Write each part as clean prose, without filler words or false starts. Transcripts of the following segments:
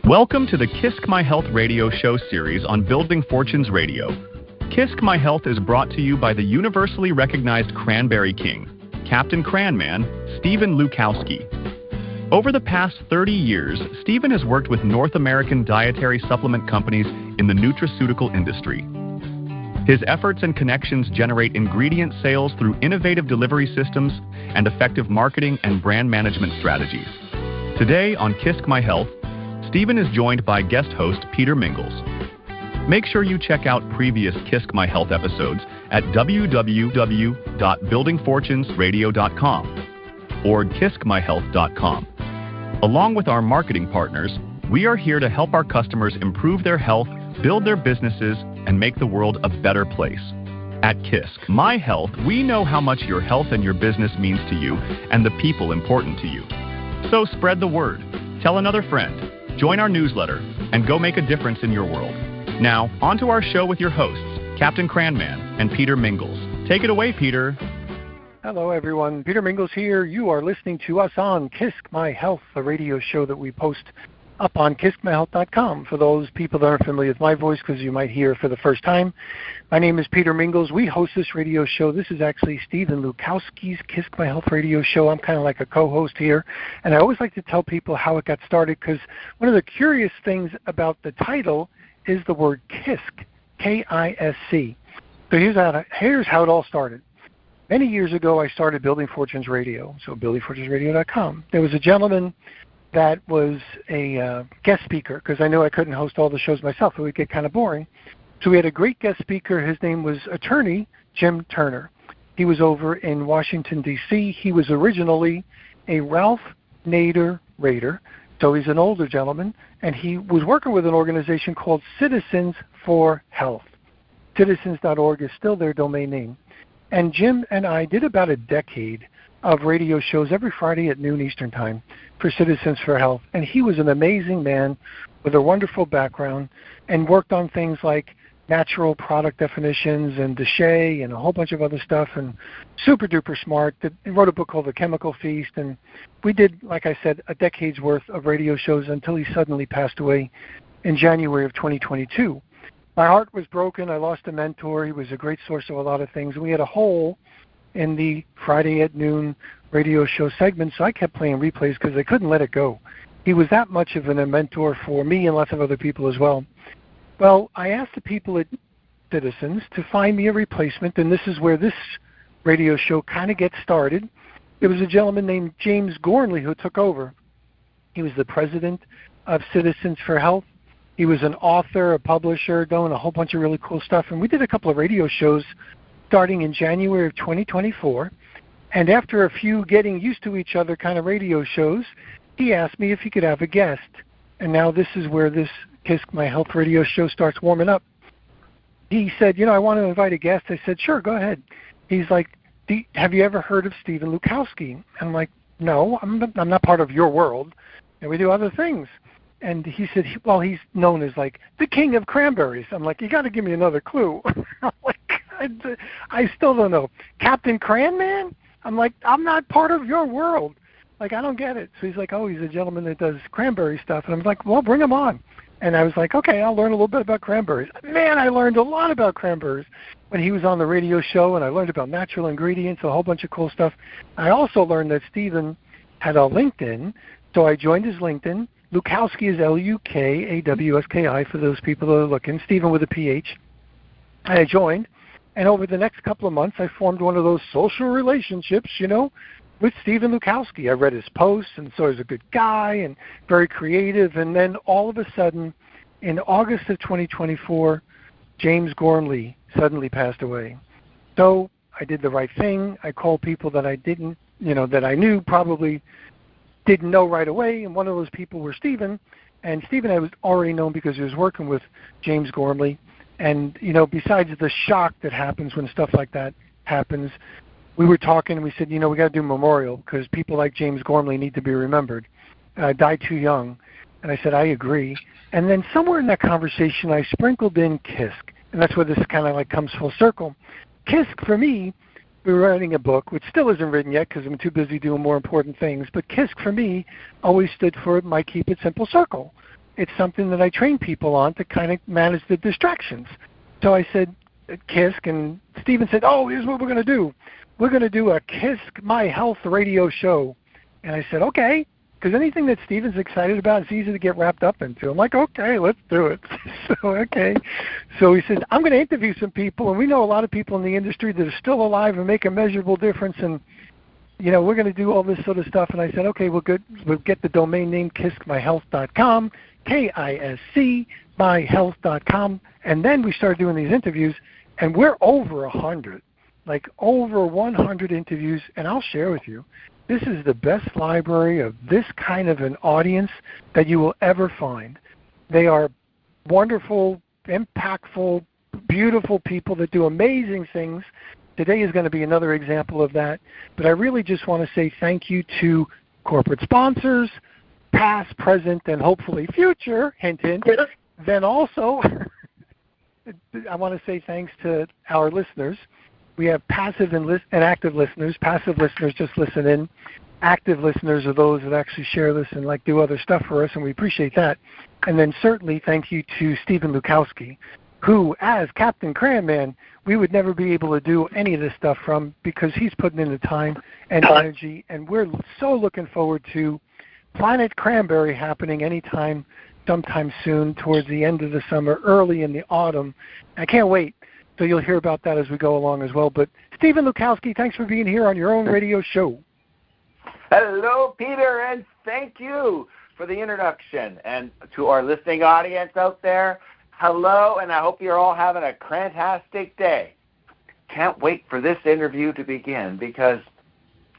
Welcome to the KISC My Health Radio show series on Building Fortunes Radio. KISC My Health is brought to you by the universally recognized Cranberry King, Captain Cran Man Stephen Lukawski. Over the past 30 years, Stephen has worked with North American dietary supplement companies in the nutraceutical industry. His efforts and connections generate ingredient sales through innovative delivery systems and effective marketing and brand management strategies. Today on KISC My Health, Stephen is joined by guest host Peter Mingils. Make sure you check out previous KISC My Health episodes at www.buildingfortunesradio.com or KISCMyHealth.com. Along with our marketing partners, we are here to help our customers improve their health, build their businesses, and make the world a better place. At KISC My Health, we know how much your health and your business means to you and the people important to you. So spread the word, tell another friend, join our newsletter, and go make a difference in your world. Now, on to our show with your hosts, Captain Cran Man and Peter Mingils. Take it away, Peter. Hello, everyone. Peter Mingils here. You are listening to us on KISC My Health, a radio show that we post up on KISCMyHealth.com. For those people that aren't familiar with my voice, because you might hear for the first time, my name is Peter Mingils. We host this radio show. This is actually Stephen Lukawski's KISC My Health radio show. I'm kind of like a co-host here. And I always like to tell people how it got started, because one of the curious things about the title is the word KISC, K-I-S-C. So here's how it all started. Many years ago, I started Building Fortunes Radio, so buildingfortunesradio.com. There was a gentleman that was a guest speaker, because I knew I couldn't host all the shows myself. It would get kind of boring. So we had a great guest speaker. His name was attorney Jim Turner. He was over in Washington, D.C. He was originally a Ralph Nader Raider, so he's an older gentleman, and he was working with an organization called Citizens for Health. Citizens.org is still their domain name. And Jim and I did about a decade of radio shows every Friday at noon Eastern Time for Citizens for Health. And he was an amazing man with a wonderful background and worked on things like natural product definitions and DSHEA and a whole bunch of other stuff, and super duper smart. He wrote a book called The Chemical Feast. And we did, like I said, a decade's worth of radio shows until he suddenly passed away in January of 2022. My heart was broken. I lost a mentor. He was a great source of a lot of things. We had a hole in the Friday at noon radio show segment, so I kept playing replays because I couldn't let it go. He was that much of a mentor for me and lots of other people as well. Well, I asked the people at Citizens to find me a replacement, and this is where this radio show kind of gets started. There was a gentleman named James Gormley who took over. He was the president of Citizens for Health. He was an author, a publisher, doing a whole bunch of really cool stuff. And we did a couple of radio shows starting in January of 2024. And after a few getting used to each other kind of radio shows, he asked me if he could have a guest. And now this is where this KISC My Health radio show starts warming up. He said, I want to invite a guest. I said, sure, go ahead. He's like, have you ever heard of Stephen Lukawski? I'm like, no, I'm not part of your world. And we do other things. And he said, well, he's known as like the King of Cranberries. I'm like, you got to give me another clue. I'm like, I still don't know. Captain Cran Man? I'm like, I'm not part of your world. Like, I don't get it. So he's like, oh, he's a gentleman that does cranberry stuff. And I'm like, well, bring him on. And I was like, okay, I'll learn a little bit about cranberries. Man, I learned a lot about cranberries when he was on the radio show, and I learned about natural ingredients, a whole bunch of cool stuff. I also learned that Stephen had a LinkedIn, so I joined his LinkedIn. Lukawski is Lukawski for those people that are looking. Stephen with a PH. I joined, and over the next couple of months, I formed one of those social relationships, with Stephen Lukawski. I read his posts and saw he's a good guy and very creative. And then all of a sudden, in August of 2024, James Gormley suddenly passed away. So I did the right thing. I called people that I didn't, that I knew probably didn't know right away, and one of those people were Stephen. And Stephen I was already known because he was working with James Gormley. And, besides the shock that happens when stuff like that happens, we were talking and we said, we got to do a memorial because people like James Gormley need to be remembered. Died too young. And I said, I agree. And then somewhere in that conversation, I sprinkled in KISC. And that's where this kind of like comes full circle. KISC, for me, we were writing a book, which still isn't written yet because I'm too busy doing more important things. But KISC, for me, always stood for My Keep It Simple Circle. it's something that I train people on to kind of manage the distractions. So I said, KISC, and Stephen said, oh, here's what we're going to do. We're going to do a KISC My Health Radio show. And I said, okay, because anything that Stephen's excited about is easy to get wrapped up into. I'm like, okay, let's do it. So he said, I'm going to interview some people, and we know a lot of people in the industry that are still alive and make a measurable difference, and we're going to do all this sort of stuff. And I said, okay, well, good. We'll get the domain name KISCMyHealth.com, KISC myhealth.com, and then we started doing these interviews, and we're over 100, like over 100 interviews, and I'll share with you, this is the best library of this kind of an audience that you will ever find. They are wonderful, impactful, beautiful people that do amazing things. Today is going to be another example of that, but I really just want to say thank you to corporate sponsors, past, present, and hopefully future, hint, hint. Then also, I want to say thanks to our listeners. We have passive and active listeners. Passive listeners just listen in. Active listeners are those that actually share this and like do other stuff for us, and we appreciate that. And then certainly thank you to Stephen Lukawski, who, as Captain Cran Man, we would never be able to do any of this stuff from, because he's putting in the time and energy, and we're so looking forward to Planet Cranberry happening anytime, sometime soon, towards the end of the summer, early in the autumn. I can't wait. So you'll hear about that as we go along as well. But Stephen Lukawski, thanks for being here on your own radio show. Hello, Peter, and thank you for the introduction. And to our listening audience out there, hello, and I hope you're all having a fantastic day. Can't wait for this interview to begin, because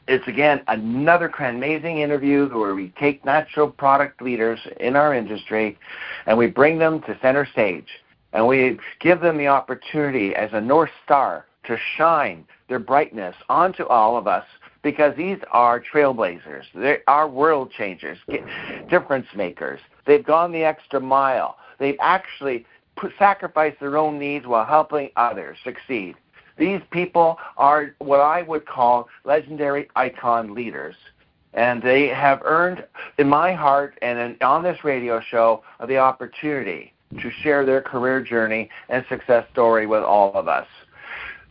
it's, again, another amazing interview where we take natural product leaders in our industry and we bring them to center stage. And we give them the opportunity as a North Star to shine their brightness onto all of us, because these are trailblazers. They are world changers, difference makers. They've gone the extra mile. They've actually sacrificed their own needs while helping others succeed. These people are what I would call legendary icon leaders. And they have earned, in my heart and on this radio show, the opportunity to share their career journey and success story with all of us.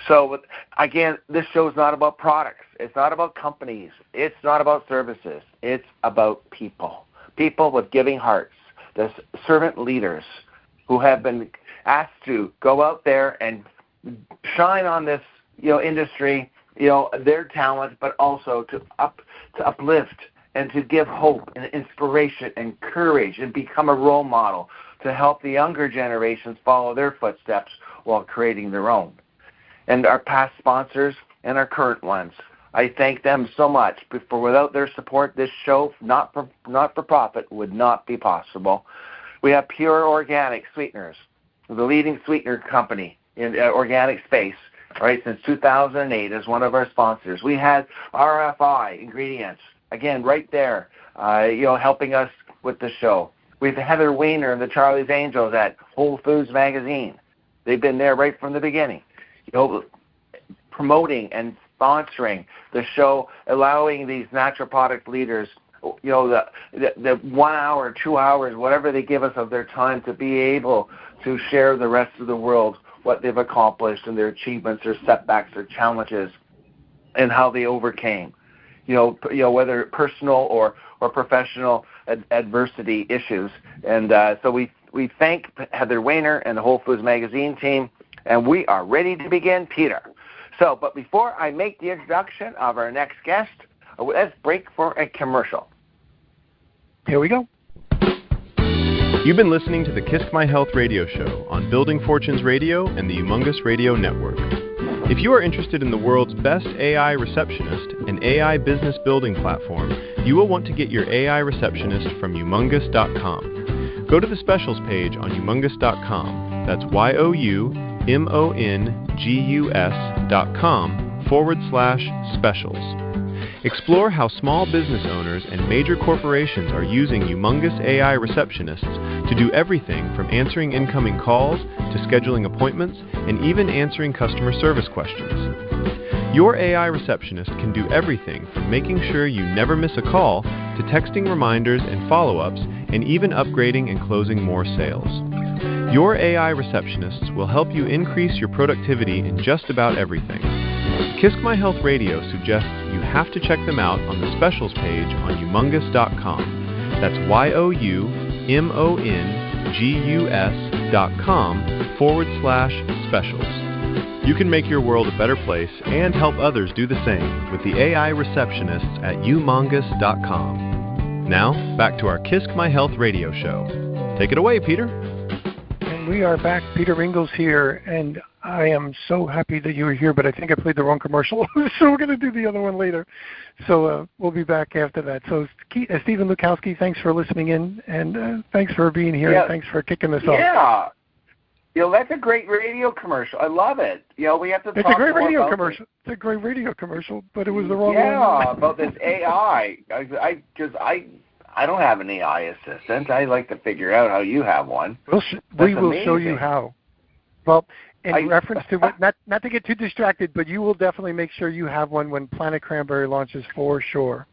So, again, this show is not about products. It's not about companies. It's not about services. It's about people. People with giving hearts, the servant leaders who have been asked to go out there and shine on this, industry, their talent, but also to uplift and to give hope and inspiration and courage and become a role model to help the younger generations follow their footsteps while creating their own. And our past sponsors and our current ones, I thank them so much. For without their support, this show, not for profit, would not be possible. We have Pure Organic Sweeteners, the leading sweetener company in organic space, right, since 2008 as one of our sponsors. We had RFI Ingredients, again, right there, helping us with the show. We've Heather Weiner and the Charlie's Angels at Whole Foods Magazine. They've been there right from the beginning, promoting and sponsoring the show, allowing these natural product leaders, the 1 hour, 2 hours, whatever they give us of their time, to be able to share the rest of the world what they've accomplished and their achievements, their setbacks, their challenges, and how they overcame, whether personal or professional adversity issues. And so we thank Heather Weiner and the Whole Foods Magazine team, and we are ready to begin, Peter. So, but before I make the introduction of our next guest, let's break for a commercial. Here we go. You've been listening to the KISC My Health Radio Show on Building Fortunes Radio and the Humongous Radio Network. If you are interested in the world's best AI receptionist and AI business building platform, you will want to get your AI receptionist from humongous.com. Go to the specials page on humongous.com. That's YOUMONGUS.com/specials. Explore how small business owners and major corporations are using Humongous AI receptionists to do everything from answering incoming calls to scheduling appointments and even answering customer service questions. Your AI receptionist can do everything from making sure you never miss a call to texting reminders and follow-ups and even upgrading and closing more sales. Your AI receptionists will help you increase your productivity in just about everything. KISC My Health Radio suggests you have to check them out on the specials page on youmongus.com. That's youmongus.com/specials. You can make your world a better place and help others do the same with the AI receptionists at youmongus.com. Now, back to our KISC My Health Radio show. Take it away, Peter. And we are back. Peter Mingils here, and I am so happy that you were here, but I think I played the wrong commercial, so we're going to do the other one later. So we'll be back after that. So Stephen Lukawski, thanks for listening in, and thanks for being here, and thanks for kicking this off. Yeah. That's a great radio commercial. I love it. We have to talk It's a great radio commercial. It's a great radio commercial, but it was the wrong one. Yeah, about this AI. Because I don't have an AI assistant. I like to figure out how you have one. We will show you how. Well, in reference to what, not to get too distracted, but you will definitely make sure you have one when Planet Cranberry launches for sure.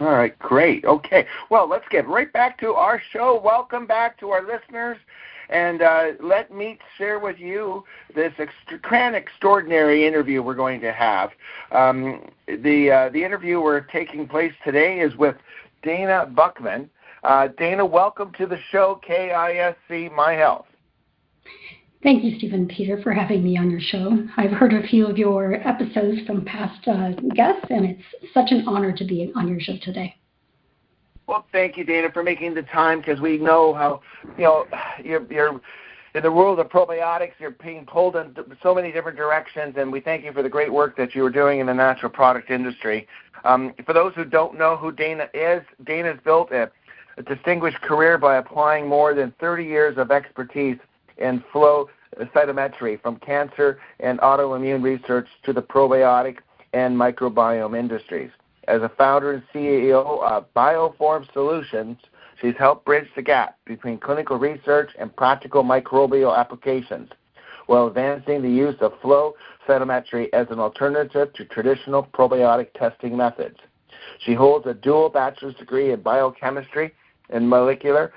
All right, great. Okay. Well, let's get right back to our show. Welcome back to our listeners. And let me share with you this Cran Extraordinary interview we're going to have. The interview we're taking place today is with Dana Buckman. Dana, welcome to the show, KISC My Health. Thank you, Stephen and Peter, for having me on your show. I've heard a few of your episodes from past guests, and it's such an honor to be on your show today. Well, thank you, Dana, for making the time, because we know how, you're in the world of probiotics, you're being pulled in so many different directions, and we thank you for the great work that you are doing in the natural product industry. For those who don't know who Dana is, Dana's built a distinguished career by applying more than 30 years of expertise in flow cytometry, from cancer and autoimmune research to the probiotic and microbiome industries. As a founder and CEO of Bioform Solutions, she's helped bridge the gap between clinical research and practical microbial applications, while advancing the use of flow cytometry as an alternative to traditional probiotic testing methods. She holds a dual bachelor's degree in biochemistry and molecular,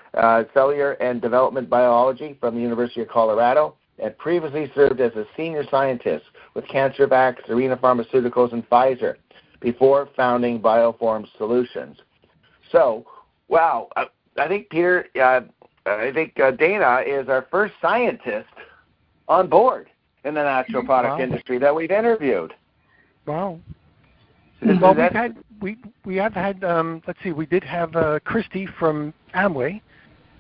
cellular, and development biology from the University of Colorado, and previously served as a senior scientist with CancerVax, Arena Pharmaceuticals, and Pfizer, before founding Bioform Solutions. So, wow, I think, Peter, Dana is our first scientist on board in the natural product industry that we've interviewed. Wow. Well, we have had, let's see, we did have Christy from Amway.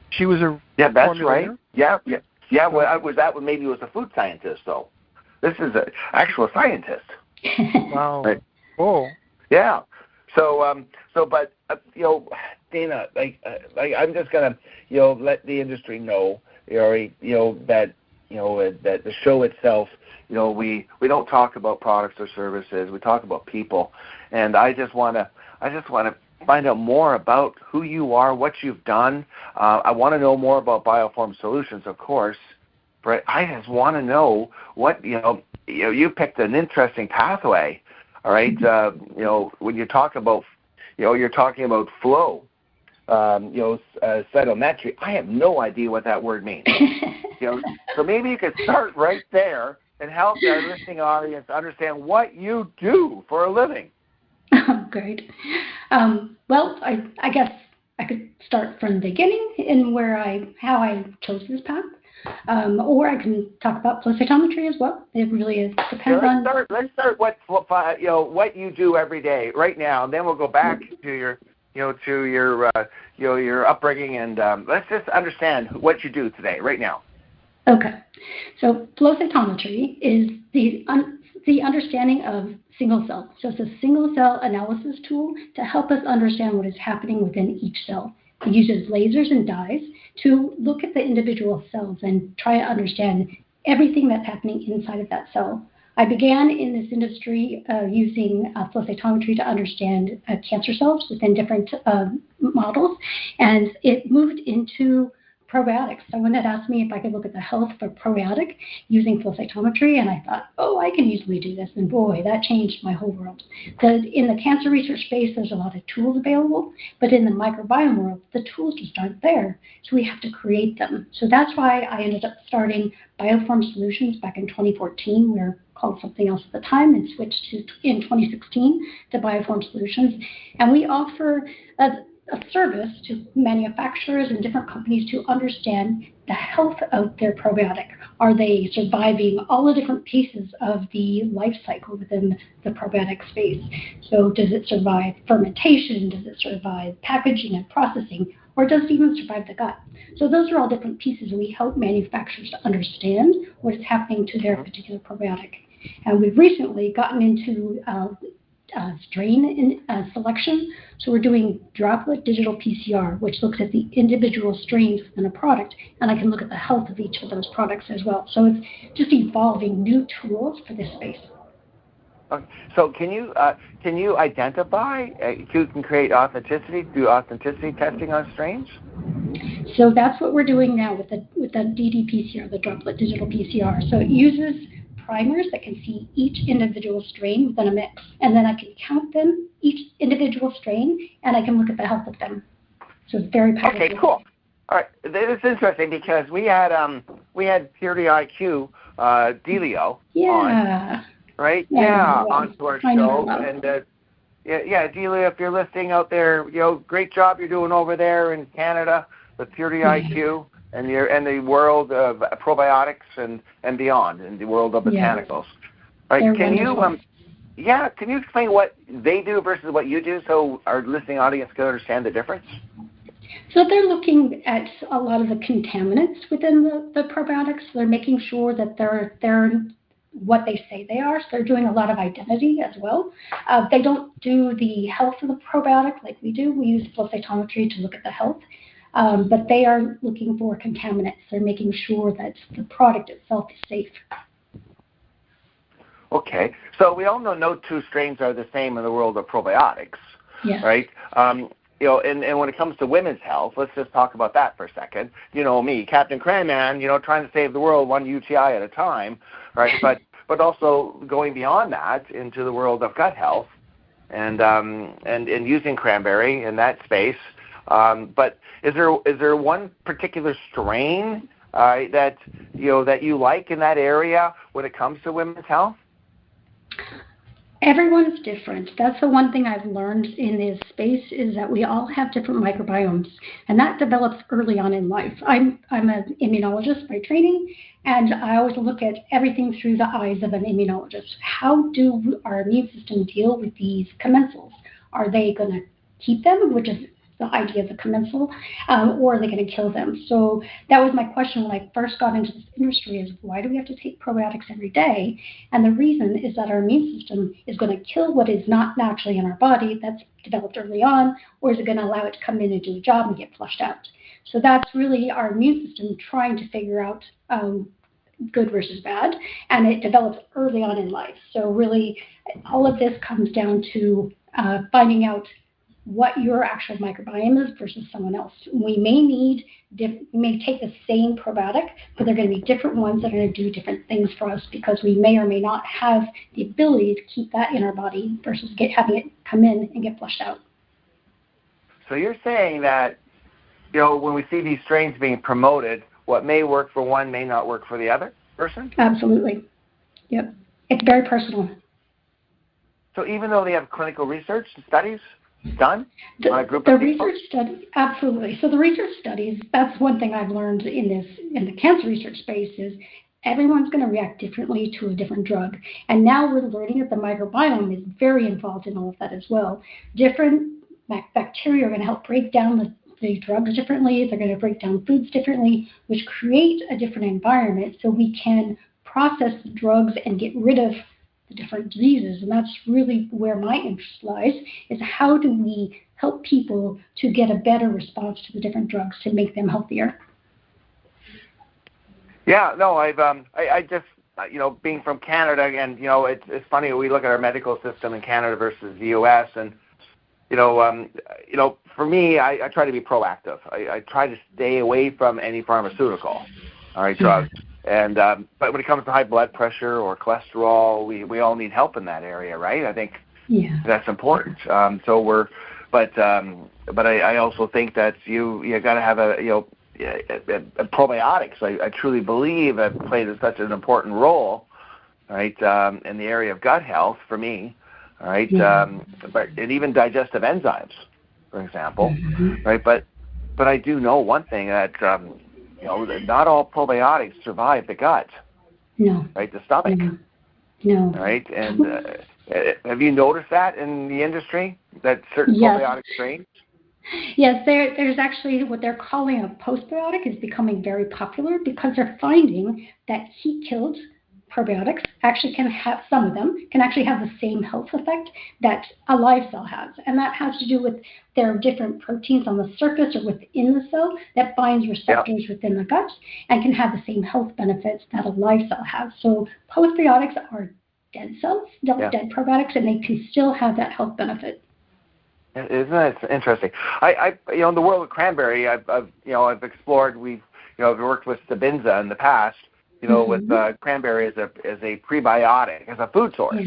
She was a that's formulator. right. Yeah. Well, maybe it was a food scientist, though. This is an actual scientist. Wow. Right. Oh. Yeah. So, Dana, I'm just gonna, let the industry know, that the show itself, we don't talk about products or services. We talk about people, and I just wanna find out more about who you are, what you've done. I want to know more about Bioform Solutions, of course, but I just want to know what you picked an interesting pathway. All right, when you talk about, you're talking about flow, cytometry. I have no idea what that word means. So maybe you could start right there and help our listening audience understand what you do for a living. Oh, great. Well, I guess I could start from the beginning in how I chose this path. Or I can talk about flow cytometry as well. It really depends on. Let's start what you do every day right now, and then we'll go back to your upbringing, and let's just understand what you do today, right now. Okay, so flow cytometry is the understanding of single cell. So it's a single cell analysis tool to help us understand what is happening within each cell. It uses lasers and dyes to look at the individual cells and try to understand everything that's happening inside of that cell. I began in this industry using flow cytometry to understand cancer cells within different models, and it moved into probiotics. Someone had asked me if I could look at the health of a probiotic using flow cytometry, and I thought, oh, I can easily do this. And boy, that changed my whole world. In the cancer research space, there's a lot of tools available, but in the microbiome world, the tools just aren't there. So we have to create them. So that's why I ended up starting Bioform Solutions back in 2014. We were called something else at the time and switched to in 2016 to Bioform Solutions. And we offer a service to manufacturers and different companies to understand the health of their probiotic. Are they surviving all the different pieces of the life cycle within the probiotic space? So does it survive fermentation? Does it survive packaging and processing? Or does it even survive the gut? So those are all different pieces, and we help manufacturers to understand what is happening to their particular probiotic. And we've recently gotten into strain selection. So we're doing droplet digital PCR, which looks at the individual strains within a product, and I can look at the health of each of those products as well. So it's just evolving new tools for this space. Okay. So can you identify? You can create authenticity, do authenticity testing on strains. So that's what we're doing now with the DDPCR, the droplet digital PCR. So it uses primers that can see each individual strain within a mix, and then I can count them, each individual strain, and I can look at the health of them. So it's very powerful. Okay, cool. All right, this is interesting because we had Purity IQ Delio on, right? Yeah, onto our show, and Delio, if you're listening out there, great job you're doing over there in Canada with Purity IQ. And the world of probiotics and beyond, in the world of botanicals. Right? Can you explain what they do versus what you do, so our listening audience can understand the difference? So they're looking at a lot of the contaminants within the probiotics. They're making sure that they're what they say they are. So they're doing a lot of identity as well. They don't do the health of the probiotic like we do. We use flow cytometry to look at the health. But they are looking for contaminants. They're making sure that the product itself is safe. Okay. So we all know no two strains are the same in the world of probiotics, right? And when it comes to women's health, let's just talk about that for a second. You know me, Captain Cran Man, trying to save the world one UTI at a time, right? but also going beyond that into the world of gut health and using Cranberry in that space. But is there one particular strain that you like in that area when it comes to women's health? Everyone's different. That's the one thing I've learned in this space is that we all have different microbiomes, and that develops early on in life. I'm an immunologist by training, and I always look at everything through the eyes of an immunologist. How do our immune system deal with these commensals? Are they going to keep them, which is the idea of the commensal, or are they going to kill them? So that was my question when I first got into this industry is why do we have to take probiotics every day? And the reason is that our immune system is going to kill what is not naturally in our body that's developed early on, or is it going to allow it to come in and do a job and get flushed out? So that's really our immune system trying to figure out good versus bad, and it develops early on in life. So really all of this comes down to finding out what your actual microbiome is versus someone else. We may take the same probiotic, but they're going to be different ones that are going to do different things for us because we may or may not have the ability to keep that in our body versus having it come in and get flushed out. So you're saying that, when we see these strains being promoted, what may work for one may not work for the other person? Absolutely. Yep. It's very personal. So even though they have clinical research and studies done on a group of people? Research study, absolutely. So the research studies, that's one thing I've learned in the cancer research space is everyone's going to react differently to a different drug. And now we're learning that the microbiome is very involved in all of that as well. Different bacteria are going to help break down the drugs differently. They're going to break down foods differently, which create a different environment so we can process the drugs and get rid of the different diseases. And that's really where my interest lies, is how do we help people to get a better response to the different drugs to make them healthier? Yeah, no, I just, being from Canada, and, it's funny, we look at our medical system in Canada versus the U.S., and, for me, I try to be proactive. I try to stay away from any pharmaceutical, all right, drugs. And but when it comes to high blood pressure or cholesterol, we all need help in that area, right? I think that's important. But I also think that you got to have a probiotics. I truly believe have played such an important role, right, in the area of gut health for me, right? And even digestive enzymes, for example, right? But I do know one thing that that not all probiotics survive the gut, right? The stomach, right? And have you noticed that in the industry that certain probiotic strains? Yes, there's actually what they're calling a postbiotic is becoming very popular because they're finding that heat-killed probiotics actually can have, some of them can actually have the same health effect that a live cell has. And that has to do with there are different proteins on the surface or within the cell that binds receptors within the gut and can have the same health benefits that a live cell has. So postbiotics are dead cells, dead probiotics, and they can still have that health benefit. Isn't that interesting? I in the world of cranberry, I've explored. We've worked with Sabinza in the past. With cranberry as a prebiotic, as a food source.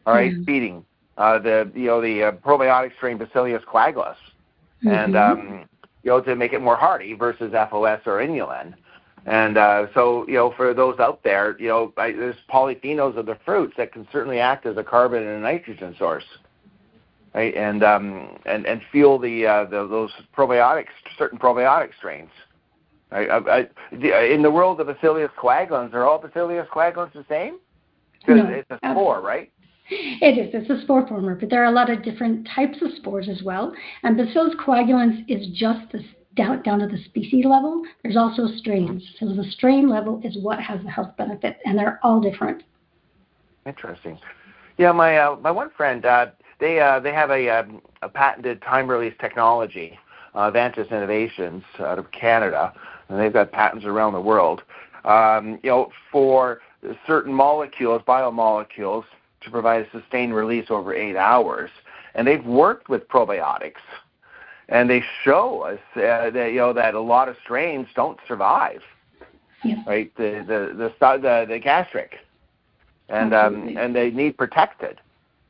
All right, feeding the probiotic strain Bacillus coagulus, and to make it more hardy versus FOS or inulin. And so for those out there, there's polyphenols of the fruits that can certainly act as a carbon and a nitrogen source. Right, and fuel those probiotics, certain probiotic strains. Right? In the world of Bacillus coagulans, are all Bacillus coagulans the same? Because it's a spore, right? It is. It's a spore former, but there are a lot of different types of spores as well. And Bacillus coagulans is just down to the species level. There's also strains. So the strain level is what has the health benefit, and they're all different. Interesting. Yeah, my one friend, they have a patented time-release technology, Vantis Innovations out of Canada, and they've got patents around the world, for certain molecules, biomolecules, to provide a sustained release over 8 hours. And they've worked with probiotics, and they show us that a lot of strains don't survive, right? The gastric, and they need protected,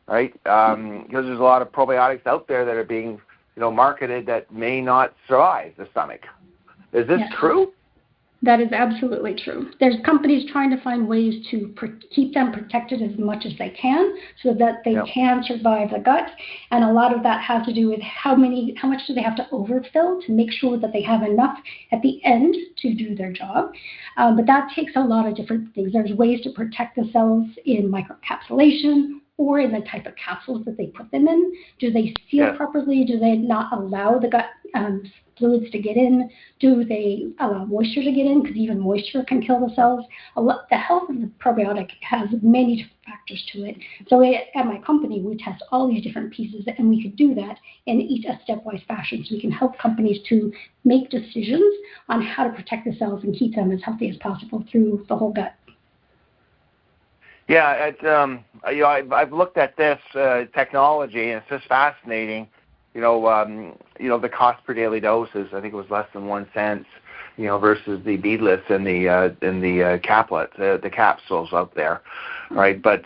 right? Because there's a lot of probiotics out there that are being marketed that may not survive the stomach. Is this true? That is absolutely true. There's companies trying to find ways to keep them protected as much as they can so that they can survive the gut. And a lot of that has to do with how much do they have to overfill to make sure that they have enough at the end to do their job. But that takes a lot of different things. There's ways to protect the cells in microencapsulation or in the type of capsules that they put them in. Do they seal properly? Do they not allow the gut fluids to get in? Do they allow moisture to get in? Because even moisture can kill the cells. The health of the probiotic has many different factors to it. So at my company, we test all these different pieces, and we could do that in a stepwise fashion. So we can help companies to make decisions on how to protect the cells and keep them as healthy as possible through the whole gut. Yeah, I've looked at this technology, and it's just fascinating. The cost per daily doses, I think it was less than 1 cent, versus the beadless and the caplet, the capsules out there, right? But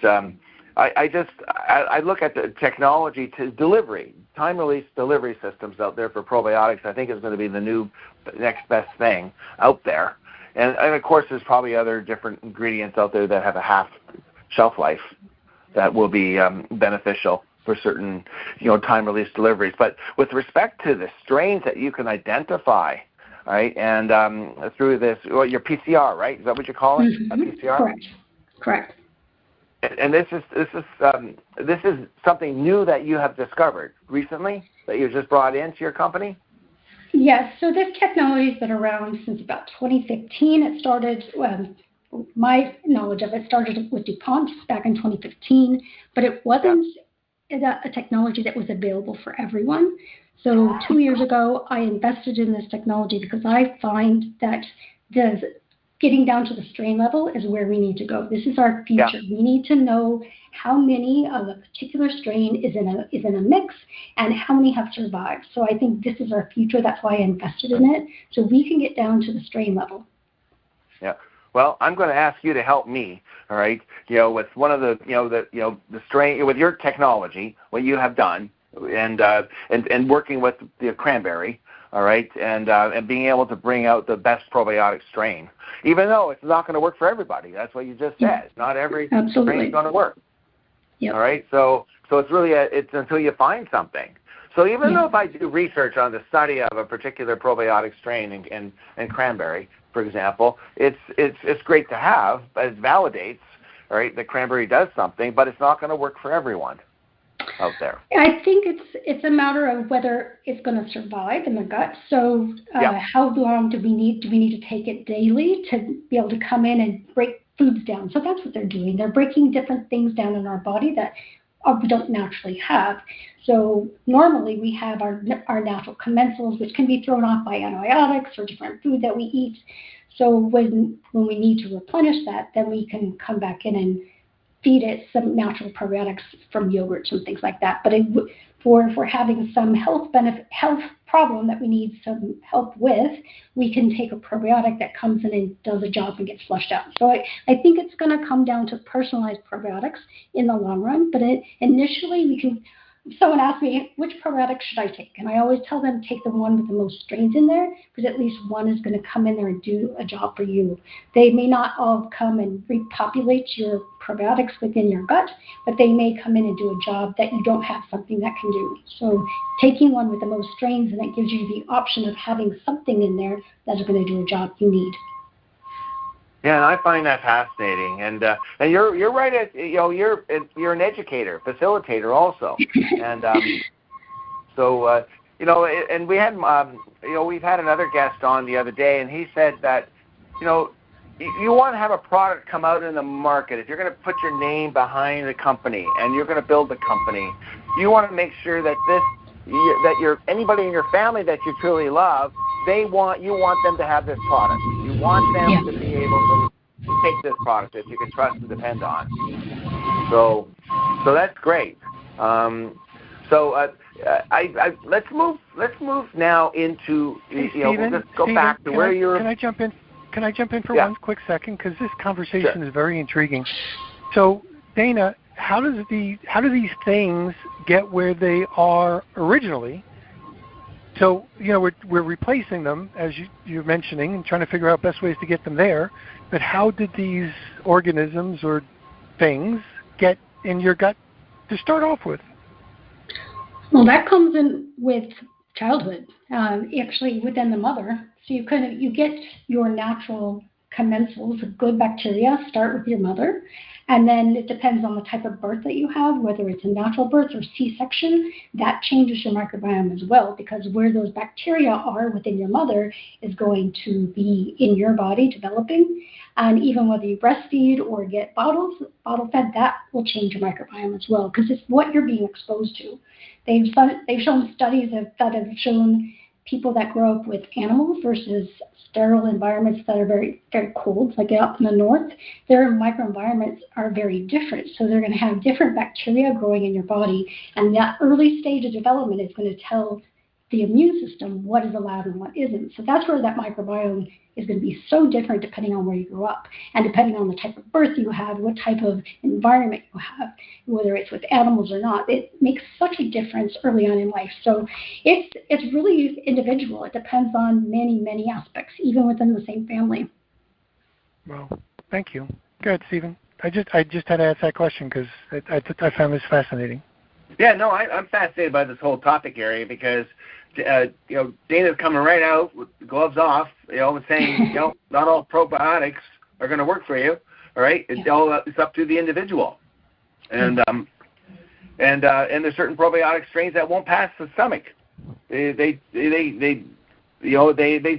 I look at the technology to delivery, time-release delivery systems out there for probiotics. I think is going to be the next best thing out there. And of course, there's probably other different ingredients out there that have a half shelf life that will be beneficial for certain, time-release deliveries. But with respect to the strains that you can identify, right, and through this, your PCR, right? Is that what you call it? A PCR? Correct. And this is something new that you have discovered recently that you just brought into your company? Yes. So this technology has been around since about 2015. It started. My knowledge of it started with DuPont back in 2015, but it wasn't a technology that was available for everyone. So 2 years ago, I invested in this technology because I find that getting down to the strain level is where we need to go. This is our future. Yeah. We need to know how many of a particular strain is in a mix and how many have survived. So I think this is our future. That's why I invested in it, so we can get down to the strain level. Yeah. Well, I'm going to ask you to help me, all right, with one of the strain, with your technology, what you have done, and working with the Cranberry, all right, and being able to bring out the best probiotic strain, even though it's not going to work for everybody. That's what you just said. Not every strain is going to work. Yep. All right, so it's really it's until you find something. So even though if I do research on the study of a particular probiotic strain in Cranberry, for example, it's great to have, but it validates, all right, that Cranberry does something, but it's not going to work for everyone out there. I think it's a matter of whether it's going to survive in the gut. So how long do we need to take it daily to be able to come in and break foods down? So that's what they're doing. They're breaking different things down in our body that we don't naturally have. So normally we have our natural commensals, which can be thrown off by antibiotics or different food that we eat. So when we need to replenish that, then we can come back in and feed it some natural probiotics from yogurts and things like that. But if we're having some health problem that we need some help with, we can take a probiotic that comes in and does a job and gets flushed out. So I think it's going to come down to personalized probiotics in the long run. But initially, someone asks me, which probiotic should I take? And I always tell them, take the one with the most strains in there, because at least one is going to come in there and do a job for you. They may not all come and repopulate your probiotics within your gut, but they may come in and do a job that you don't have something that can do. So taking one with the most strains, and that gives you the option of having something in there that's going to do a job you need. Yeah, and I find that fascinating, and you're right. You're an educator, facilitator also, and and we had we've had another guest on the other day, and he said that you want to have a product come out in the market. If you're going to put your name behind the company and you're going to build the company, you want to make sure that anybody in your family that you truly love, you want them to have this product. You want them to be able to take this product that you can trust and depend on. So that's great. Let's move now into Stephen, let's go back to where you're. Can I jump in? Can I jump in for one quick second? Because this conversation is very intriguing. So, Dana, how do these things get where they are originally? So, we're replacing them, as you're mentioning, and trying to figure out best ways to get them there. But how did these organisms or things get in your gut to start off with? Well, that comes in with childhood, actually within the mother. So you get your natural commensals, good bacteria, start with your mother. And then it depends on the type of birth that you have, whether it's a natural birth or C-section, that changes your microbiome as well, because where those bacteria are within your mother is going to be in your body developing. And even whether you breastfeed or get bottle fed, that will change your microbiome as well, because it's what you're being exposed to. They've shown studies that have shown people that grow up with animals versus sterile environments that are very, very cold, like up in the north, their microenvironments are very different. So they're going to have different bacteria growing in your body. And that early stage of development is going to tell the immune system what is allowed and what isn't. So that's where that microbiome is going to be so different depending on where you grew up and depending on the type of birth you have, what type of environment you have, whether it's with animals or not. It makes such a difference early on in life. So it's really individual. It depends on many, many aspects, even within the same family. Well, thank you. Good, Stephen. I just had to ask that question because I found this fascinating. Yeah, no, I'm fascinated by this whole topic area because Dana's coming right out with the gloves off, and saying, not all probiotics are going to work for you. All right, it's up to the individual, and there's certain probiotic strains that won't pass the stomach. They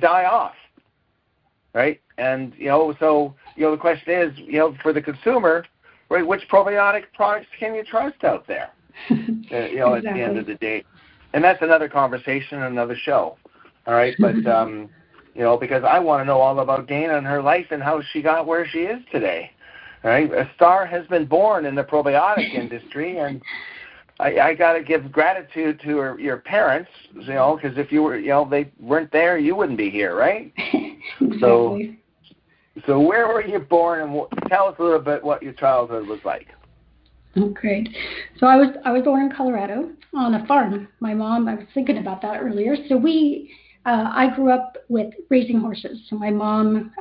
die off, right? And so the question is, for the consumer, right, which probiotic products can you trust out there? Exactly. At the end of the day. And that's another conversation, another show. All right, but because I want to know all about Dana and her life and how she got where she is today. Right? A star has been born in the probiotic industry, and I got to give gratitude to your parents, because if you were, they weren't there, you wouldn't be here, right? Exactly. So where were you born, and tell us a little bit what your childhood was like. Oh, great. So I was born in Colorado on a farm. My mom, I was thinking about that earlier. So I grew up with raising horses. So my mom,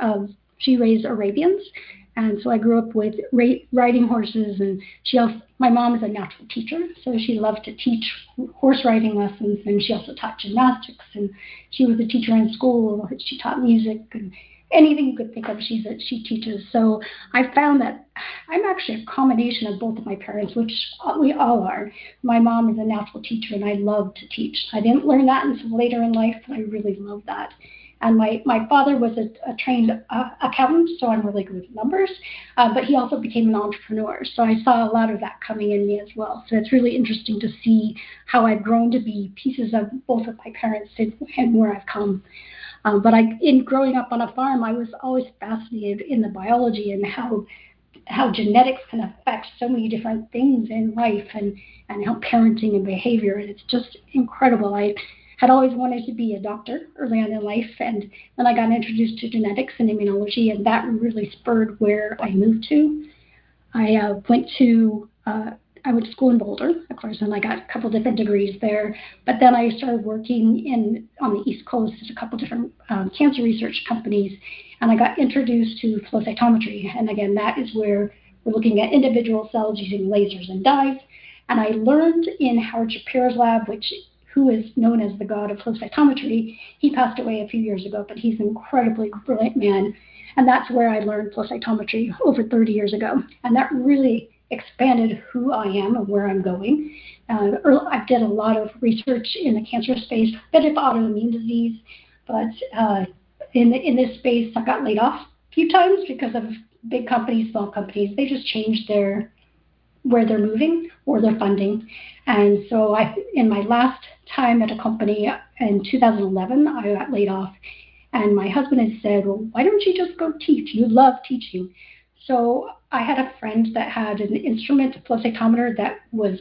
she raised Arabians. And so I grew up with riding horses, and my mom is a natural teacher, so she loved to teach horse riding lessons, and she also taught gymnastics, and she was a teacher in school. She taught music, and anything you could think of, she teaches. So I found that I'm actually a combination of both of my parents, which we all are. My mom is a natural teacher, and I love to teach. I didn't learn that until later in life, but I really love that. And my father was a trained accountant, so I'm really good with numbers, but he also became an entrepreneur. So I saw a lot of that coming in me as well. So it's really interesting to see how I've grown to be pieces of both of my parents and where I've come. But in growing up on a farm, I was always fascinated in the biology and how genetics can affect so many different things in life and how parenting and behavior. And it's just incredible. I had always wanted to be a doctor early on in life, and then I got introduced to genetics and immunology, and that really spurred where I moved to. I went to school in Boulder, of course, and I got a couple different degrees there. But then I started working on the East Coast at a couple different cancer research companies, and I got introduced to flow cytometry. And again, that is where we're looking at individual cells using lasers and dyes. And I learned in Howard Shapiro's lab, who is known as the god of flow cytometry. He passed away a few years ago, but he's an incredibly brilliant man. And that's where I learned flow cytometry over 30 years ago. And that really expanded who I am and where I'm going. I did a lot of research in the cancer space, a bit of autoimmune disease, but in this space, I got laid off a few times because of big companies, small companies. They just changed where they're moving or their funding. And so in my last time at a company in 2011, I got laid off. And my husband had said, well, why don't you just go teach? You love teaching. So I had a friend that had an instrument, a flow cytometer, that was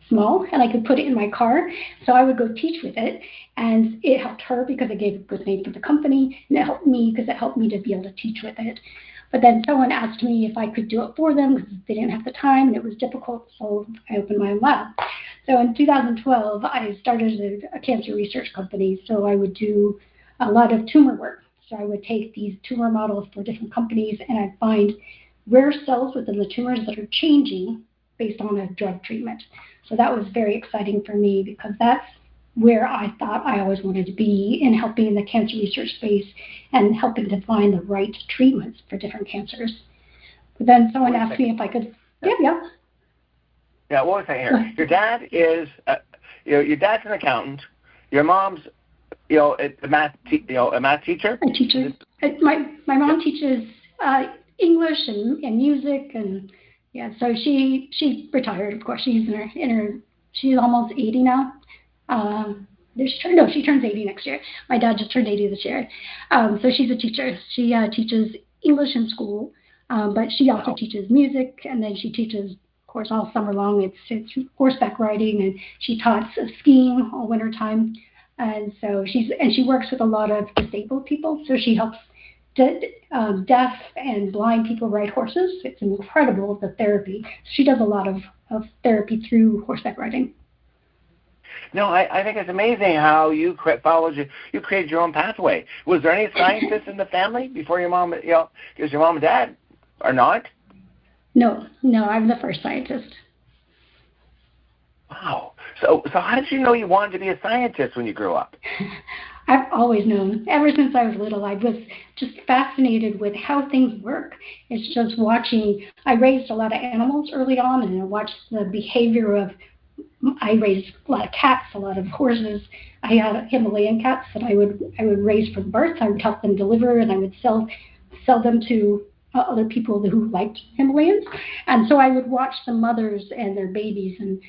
small, and I could put it in my car. So I would go teach with it, and it helped her because it gave a good name for the company, and it helped me because it helped me to be able to teach with it. But then someone asked me if I could do it for them because they didn't have the time and it was difficult, so I opened my own lab. So in 2012, I started a cancer research company, so I would do a lot of tumor work. So I would take these tumor models for different companies, and I'd find rare cells within the tumors that are changing based on a drug treatment. So that was very exciting for me because that's where I thought I always wanted to be, in helping in the cancer research space and helping to find the right treatments for different cancers. But then someone asked me if I could. Yeah, what was I here? Your dad is, your dad's an accountant. Your mom's, a math teacher. A teacher. My mom teaches English and music, and so she retired. Of course, she's she's almost 80 now. She turns 80 next year. My dad just turned 80 this year. So she's a teacher. She teaches English in school, but she also teaches music, and then she teaches, of course, all summer long. It's horseback riding, and she taught skiing all winter time. And so she works with a lot of disabled people. So she helps deaf and blind people ride horses. It's incredible, the therapy. She does a lot of therapy through horseback riding. No, I think it's amazing how you created your own pathway. Was there any scientists in the family before your mom, because your mom and dad are not? No, I'm the first scientist. Wow. So how did you know you wanted to be a scientist when you grew up? I've always known. Ever since I was little, I was just fascinated with how things work. It's just watching. I raised a lot of animals early on, and I watched the behavior I raised a lot of cats, a lot of horses. I had Himalayan cats that I would raise from birth. I would help them deliver, and I would sell them to other people who liked Himalayans. And so I would watch the mothers and their babies and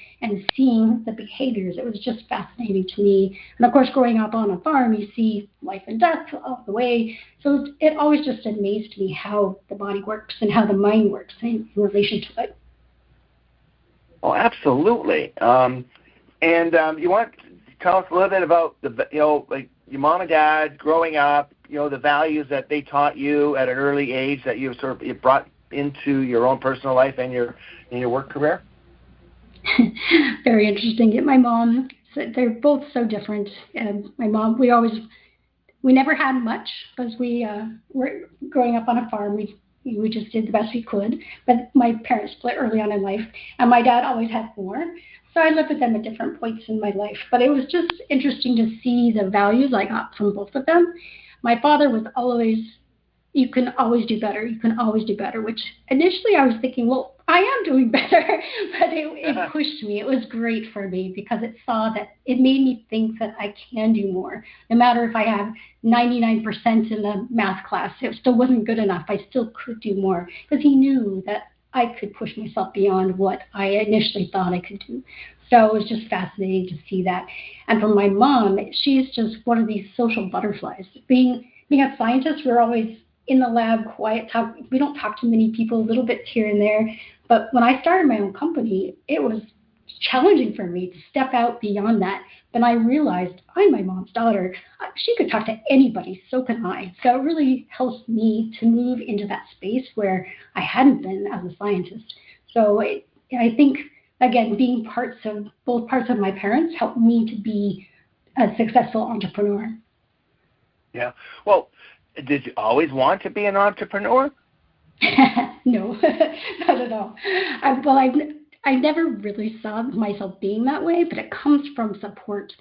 seeing the behaviors. It was just fascinating to me. And of course, growing up on a farm, you see life and death all the way. So it always just amazed me how the body works and how the mind works in relation to it. Oh, absolutely. And you want to tell us a little bit about like your mom and dad growing up, the values that they taught you at an early age that you sort of brought into your own personal life and in your work career? Very interesting. My mom, they're both so different. And my mom, we never had much because we were growing up on a farm. We just did the best we could. But my parents split early on in life, and my dad always had more. So I lived with them at different points in my life. But it was just interesting to see the values I got from both of them. My father was always, you can always do better. You can always do better, which initially I was thinking, well, I am doing better. But it pushed me. It was great for me because it made me think that I can do more. No matter if I have 99% in the math class, it still wasn't good enough. I still could do more because he knew that I could push myself beyond what I initially thought I could do. So it was just fascinating to see that. And for my mom, she's just one of these social butterflies. Being a scientist, we're always in the lab, quiet, we don't talk to many people, little bits here and there. But when I started my own company, it was challenging for me to step out beyond that. But I realized I'm my mom's daughter. She could talk to anybody, so can I. So it really helps me to move into that space where I hadn't been as a scientist. So I think, again, being both parts of my parents helped me to be a successful entrepreneur. Yeah. Well, did you always want to be an entrepreneur? No, not at all. I never really saw myself being that way, but it comes from support.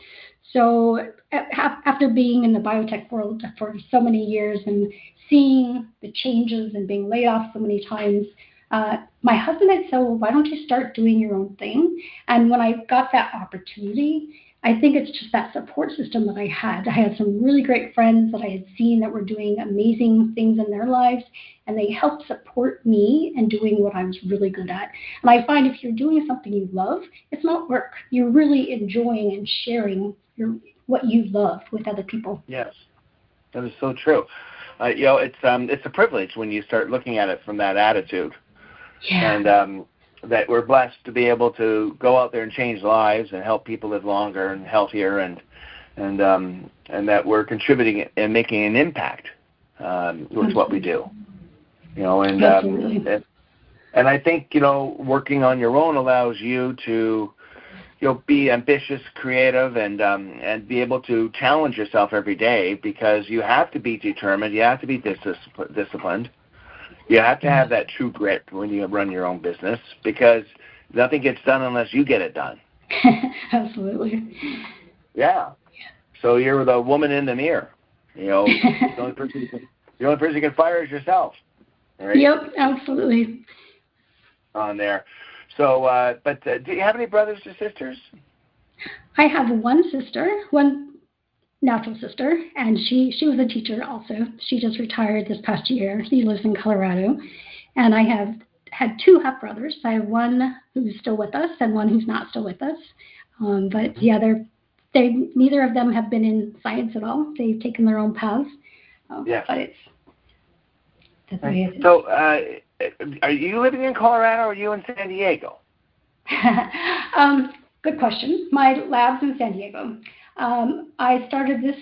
So after being in the biotech world for so many years and seeing the changes and being laid off so many times, my husband had said, well, why don't you start doing your own thing? And when I got that opportunity, I think it's just that support system that I had. I had some really great friends that I had seen that were doing amazing things in their lives, and they helped support me in doing what I was really good at. And I find if you're doing something you love, it's not work. You're really enjoying and sharing what you love with other people. Yes, that is so true. It's a privilege when you start looking at it from that attitude. Yeah. And that we're blessed to be able to go out there and change lives and help people live longer and healthier, and that we're contributing and making an impact with what we do. And I think working on your own allows you to be ambitious, creative, and be able to challenge yourself every day, because you have to be determined, you have to be disciplined. You have to have that true grit when you run your own business, because nothing gets done unless you get it done. Absolutely. Yeah. So you're the woman in the mirror. The only person you can fire is yourself. Right? Yep, absolutely. On there. So, but do you have any brothers or sisters? I have one sister, one natural sister, and she was a teacher also. She just retired this past year. She lives in Colorado. And I have had two half-brothers. I have one who's still with us and one who's not still with us. But yeah, they neither of them have been in science at all. They've taken their own paths. Yes. But that's the way it is. So are you living in Colorado or are you in San Diego? Good question. My lab's in San Diego. I started this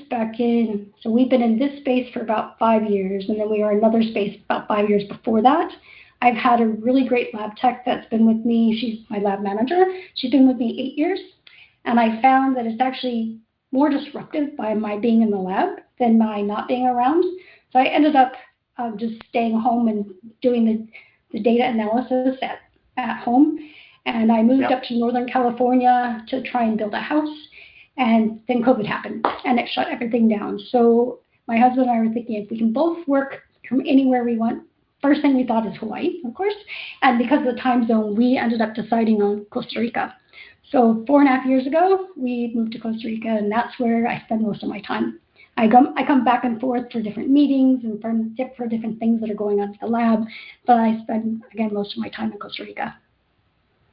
so we've been in this space for about 5 years, and then we were in another space about 5 years before that. I've had a really great lab tech that's been with me. She's my lab manager. She's been with me 8 years, and I found that it's actually more disruptive by my being in the lab than my not being around. So I ended up just staying home and doing the data analysis at home, and I moved up to Northern California to try and build a house. And then COVID happened, and it shut everything down. So my husband and I were thinking, if we can both work from anywhere we want, first thing we thought is Hawaii, of course. And because of the time zone, we ended up deciding on Costa Rica. So 4.5 years ago, we moved to Costa Rica, and that's where I spend most of my time. I come back and forth for different meetings and for different things that are going on at the lab, but I spend, again, most of my time in Costa Rica.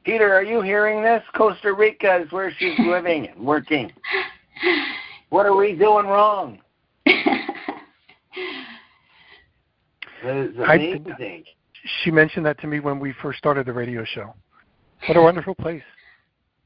Peter, are you hearing this? Costa Rica is where she's living and working. What are we doing wrong? That is amazing. She mentioned that to me when we first started the radio show. What a wonderful place.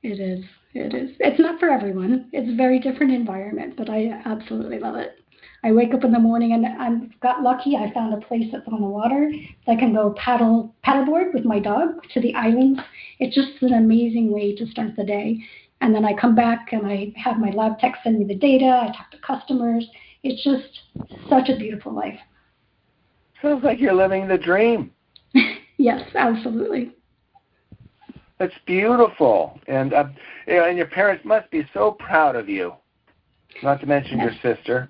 It is. It's not for everyone. It's a very different environment, but I absolutely love it. I wake up in the morning and I got lucky. I found a place that's on the water. So I can go paddleboard with my dog to the islands. It's just an amazing way to start the day. And then I come back and I have my lab tech send me the data. I talk to customers. It's just such a beautiful life. Sounds like you're living the dream. Yes, absolutely. That's beautiful. And and your parents must be so proud of you, not to mention your sister.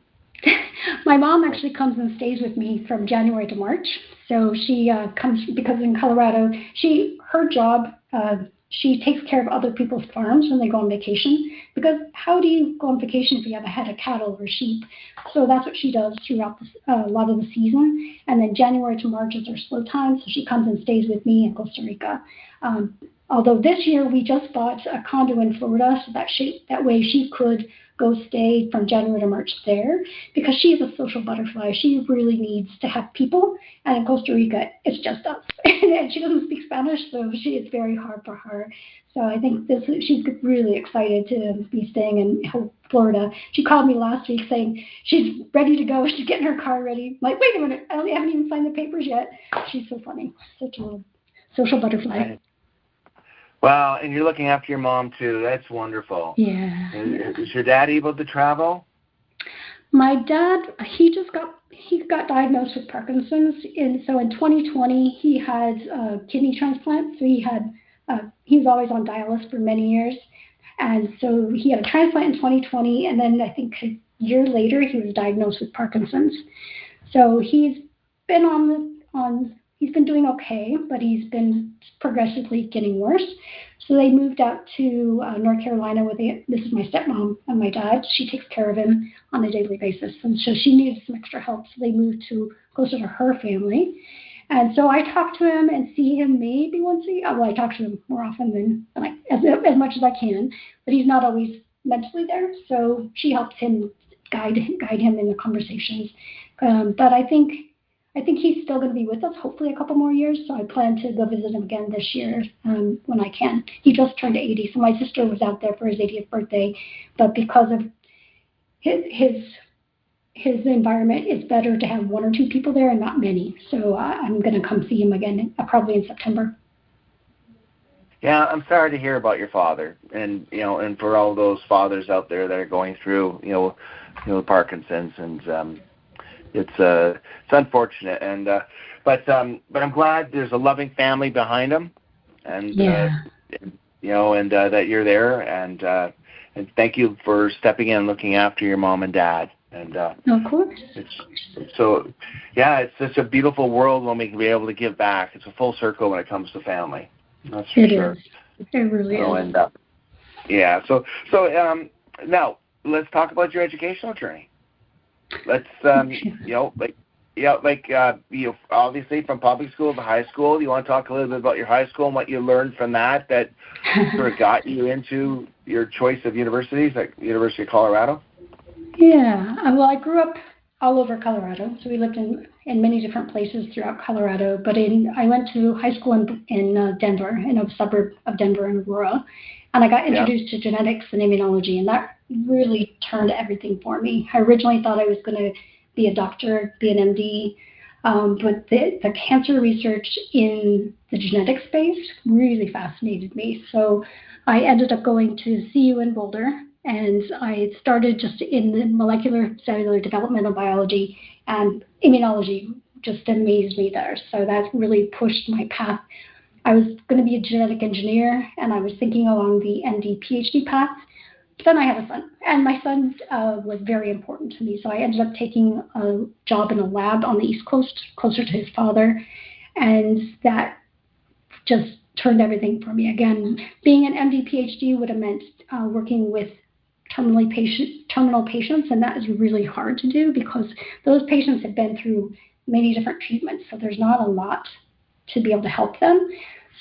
My mom actually comes and stays with me from January to March. So she comes because in Colorado, her job, she takes care of other people's farms when they go on vacation. Because how do you go on vacation if you have a head of cattle or sheep? So that's what she does throughout a lot of the season. And then January to March is her slow time, so she comes and stays with me in Costa Rica. Although this year we just bought a condo in Florida, so that way she could go stay from January to March there, because she's a social butterfly. She really needs to have people, and in Costa Rica, it's just us. And she doesn't speak Spanish, so it's very hard for her. So I think she's really excited to be staying in Florida. She called me last week saying she's ready to go. She's getting her car ready. I'm like, wait a minute, I haven't even signed the papers yet. She's so funny, such a social butterfly. Right. Wow, and you're looking after your mom too. That's wonderful. Yeah. Is your dad able to travel? My dad, he got diagnosed with Parkinson's, and so in 2020 he had a kidney transplant. So he was always on dialysis for many years, and so he had a transplant in 2020, and then I think a year later he was diagnosed with Parkinson's. So he's been he's been doing okay, but he's been progressively getting worse. So they moved out to North Carolina this is my stepmom and my dad. She takes care of him on a daily basis. And so she needed some extra help. So they moved closer to her family. And so I talk to him and see him maybe once a year. Well, I talk to him more often than as much as I can, but he's not always mentally there. So she helps him guide him in the conversations. But I think he's still going to be with us, hopefully a couple more years, so I plan to go visit him again this year when I can. He just turned 80, so my sister was out there for his 80th birthday, but because of his environment, it's better to have one or two people there and not many. So I'm going to come see him again probably in September. Yeah, I'm sorry to hear about your father, and and for all those fathers out there that are going through Parkinson's, and it's unfortunate, and but I'm glad there's a loving family behind him, and that you're there, and thank you for stepping in and looking after your mom and dad. And of course. It's such a beautiful world when we can be able to give back. It's a full circle when it comes to family. That's for sure. It really is. And so now let's talk about your educational journey. Let's obviously from public school to high school. You want to talk a little bit about your high school and what you learned from that sort of got you into your choice of universities, like University of Colorado? Yeah, well, I grew up all over Colorado, so we lived in many different places throughout Colorado. But I went to high school in Denver, in a suburb of Denver in Aurora, and I got introduced to genetics and immunology, and that really turned everything for me. I originally thought I was going to be a doctor, be an MD, but the cancer research in the genetic space really fascinated me. So I ended up going to CU in Boulder, and I started just in the molecular cellular developmental biology, and immunology just amazed me there. So that really pushed my path. I was going to be a genetic engineer, and I was thinking along the MD PhD path. Then I had a son, and my son was very important to me. So I ended up taking a job in a lab on the East Coast, closer to his father, and that just turned everything for me. Again, being an MD PhD would have meant working with terminal patients, and that is really hard to do because those patients have been through many different treatments, so there's not a lot to be able to help them.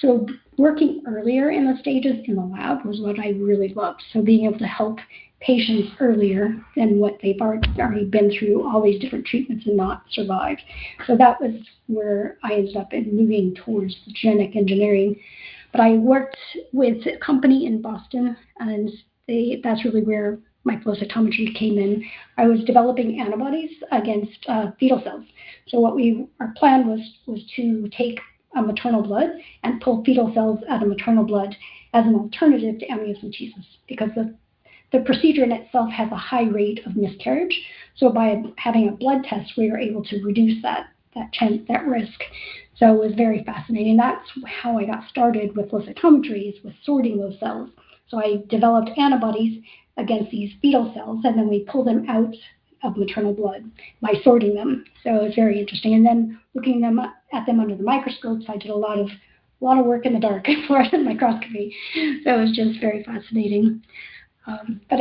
So working earlier in the stages in the lab was what I really loved. So being able to help patients earlier than what they've already been through all these different treatments and not survived. So that was where I ended up moving towards genetic engineering. But I worked with a company in Boston, and that's really where my flow cytometry came in. I was developing antibodies against fetal cells. So our plan was to take a maternal blood and pull fetal cells out of maternal blood as an alternative to amniocentesis, because the procedure in itself has a high rate of miscarriage. So by having a blood test, we were able to reduce that risk. So it was very fascinating. That's how I got started with flow cytometry, is with sorting those cells. So I developed antibodies against these fetal cells, and then we pull them out of maternal blood by sorting them. So it was very interesting. And then looking at them under the microscopes, I did a lot of work in the dark fluorescent microscopy. So it was just very fascinating. But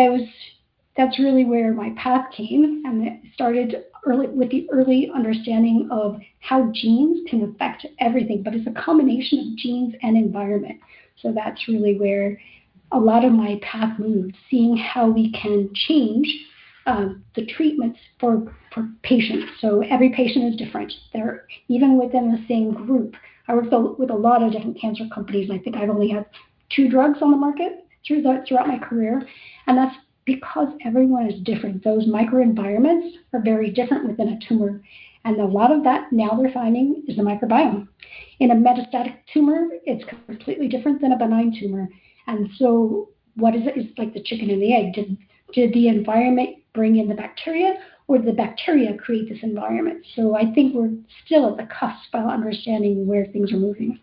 that's really where my path came, and it started with the early understanding of how genes can affect everything, but it's a combination of genes and environment. So that's really where a lot of my path moved, seeing how we can change the treatments for patients. So every patient is different. They're even within the same group. I worked with a lot of different cancer companies. I think I've only had 2 drugs on the market throughout my career, and that's because everyone is different. Those microenvironments are very different within a tumor, and a lot of that now they're finding is the microbiome. In a metastatic tumor, it's completely different than a benign tumor. And so what is it? It's like the chicken and the egg. Did the environment bring in the bacteria, or did the bacteria create this environment? So I think we're still at the cusp of understanding where things are moving.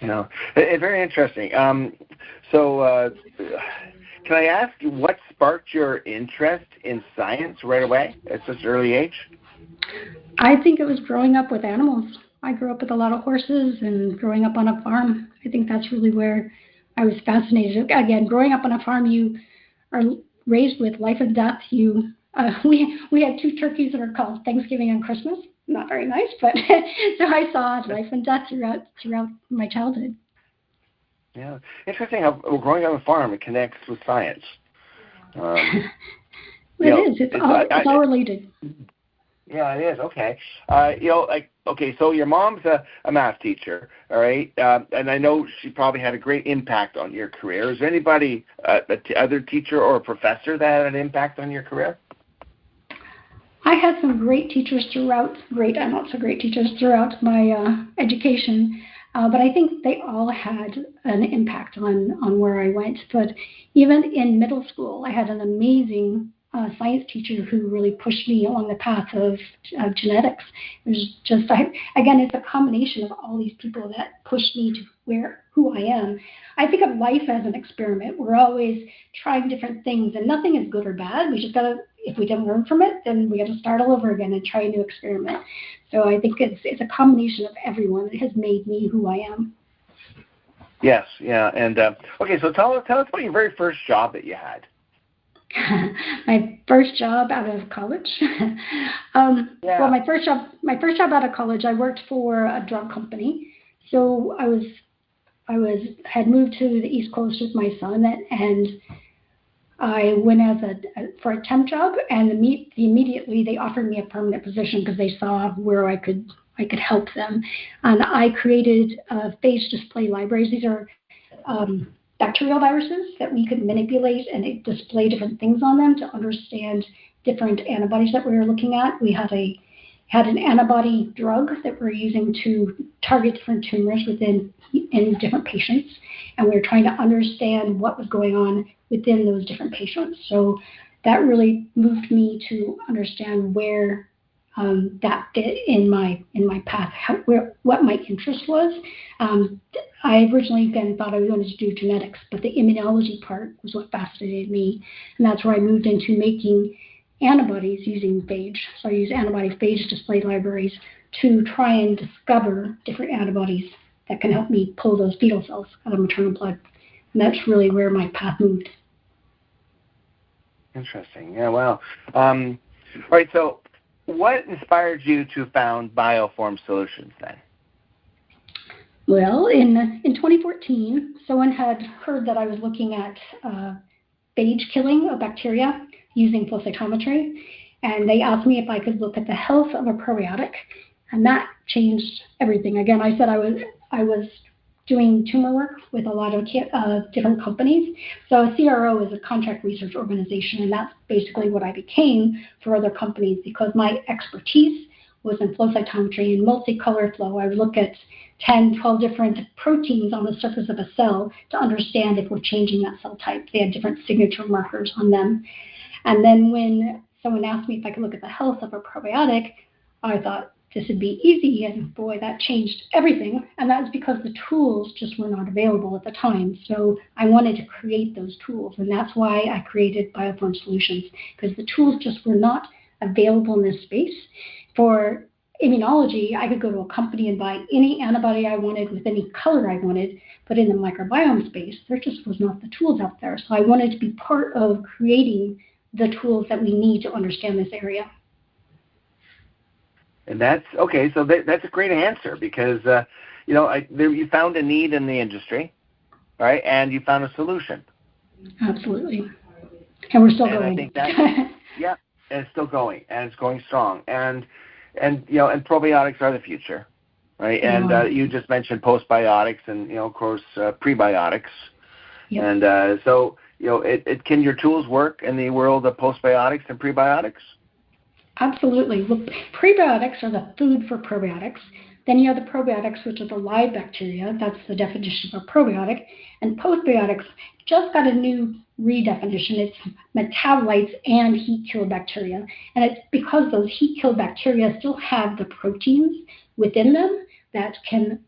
Yeah, very interesting. So can I ask you what sparked your interest in science right away at such an early age? I think it was growing up with animals. I grew up with a lot of horses and growing up on a farm. I think that's really where I was fascinated. Again, growing up on a farm, you are raised with life and death. We had 2 turkeys that are called Thanksgiving and Christmas. Not very nice, but so I saw life and death throughout my childhood. Yeah, interesting how growing on a farm it connects with science. It's all related. Yeah, it is. Okay. So your mom's a math teacher, all right? And I know she probably had a great impact on your career. Is there anybody, other teacher or a professor that had an impact on your career? I had some great teachers throughout my education, but I think they all had an impact on where I went. But even in middle school, I had an amazing science teacher who really pushed me along the path of genetics. It was just, again, it's a combination of all these people that pushed me to who I am. I think of life as an experiment. We're always trying different things, and nothing is good or bad. We just gotta, if we didn't learn from it, then we got to start all over again and try a new experiment. So I think it's a combination of everyone that has made me who I am. Yes, yeah, and okay. So tell us about your very first job that you had. My first job out of college. Well, my first job out of college, I worked for a drug company. So I had moved to the East Coast with my son, and I went for a temp job, and immediately they offered me a permanent position because they saw where I could help them. And I created phage display libraries. These are bacterial viruses that we could manipulate and display different things on them to understand different antibodies that we were looking at. We had an antibody drug that we're using to target different tumors in different patients, and we were trying to understand what was going on within those different patients. So that really moved me to understand where that fit in my path, what my interest was. I originally again thought I wanted to do genetics, but the immunology part was what fascinated me, and that's where I moved into making antibodies using phage. So I use antibody phage display libraries to try and discover different antibodies that can help me pull those fetal cells out of maternal blood, and that's really where my path moved. Interesting. Yeah, wow. All right, so what inspired you to found Bioform Solutions then? Well, in 2014, someone had heard that I was looking at phage killing of bacteria using flow cytometry, and they asked me if I could look at the health of a probiotic, and that changed everything. Again, I said I was doing tumor work with a lot of different companies. So a CRO is a contract research organization, and that's basically what I became for other companies because my expertise was in flow cytometry and multicolor flow. I would look at 10, 12 different proteins on the surface of a cell to understand if we're changing that cell type. They had different signature markers on them. And then when someone asked me if I could look at the health of a probiotic, I thought this would be easy, and boy, that changed everything. And that was because the tools just were not available at the time. So I wanted to create those tools, and that's why I created Bioform Solutions, because the tools just were not available in this space. For immunology, I could go to a company and buy any antibody I wanted with any color I wanted, but in the microbiome space, there just was not the tools out there. So I wanted to be part of creating the tools that we need to understand this area. And that's okay. So that's a great answer because you found a need in the industry, right? And you found a solution. Absolutely. And we're still going. I think that yeah, and it's still going, and it's going strong. And probiotics are the future, right? And you just mentioned postbiotics and of course prebiotics. Yep. And so can your tools work in the world of postbiotics and prebiotics? Absolutely. Well, prebiotics are the food for probiotics. Then you have the probiotics, which are the live bacteria. That's the definition of a probiotic. And postbiotics just got a new redefinition. It's metabolites and heat-killed bacteria. And it's because those heat-killed bacteria still have the proteins within them that can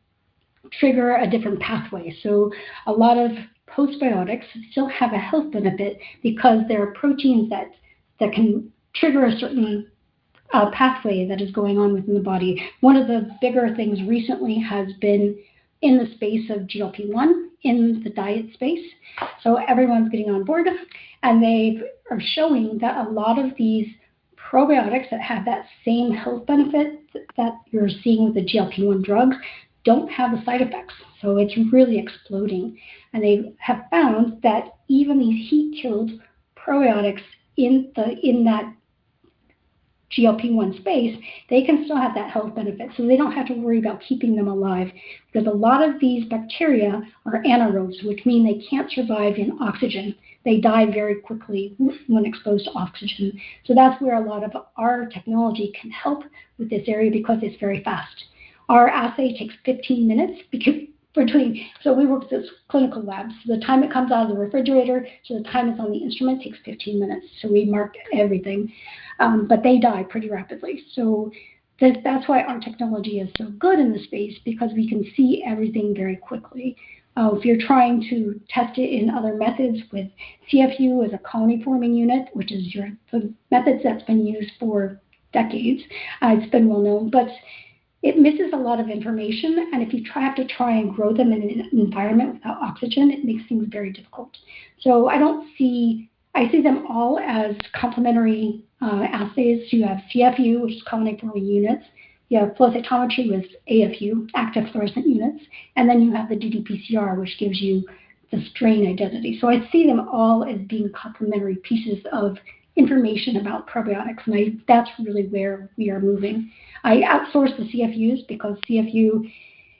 trigger a different pathway. So a lot of postbiotics still have a health benefit because there are proteins that can trigger a certain pathway that is going on within the body. One of the bigger things recently has been in the space of GLP-1 in the diet space. So everyone's getting on board, and they are showing that a lot of these probiotics that have that same health benefit that you're seeing with the GLP-1 drugs don't have the side effects. So it's really exploding. And they have found that even these heat-killed probiotics in that GLP-1 space, they can still have that health benefit. So they don't have to worry about keeping them alive because a lot of these bacteria are anaerobes, which mean they can't survive in oxygen. They die very quickly when exposed to oxygen. So that's where a lot of our technology can help with this area because it's very fast. Our assay takes 15 minutes so we work with this clinical lab. So the time it comes out of the refrigerator to the time it's on the instrument takes 15 minutes. So we mark everything. But they die pretty rapidly. So that's why our technology is so good in the space because we can see everything very quickly. If you're trying to test it in other methods with CFU as a colony forming unit, which is the methods that's been used for decades, it's been well known, but it misses a lot of information, and if you have to try and grow them in an environment without oxygen, it makes things very difficult. So I see them all as complementary assays. You have CFU, which is colony forming units. You have flow cytometry with AFU, active fluorescent units, and then you have the ddPCR, which gives you the strain identity. So I see them all as being complementary pieces of information about probiotics, and that's really where we are moving. I outsource the CFUs because CFU,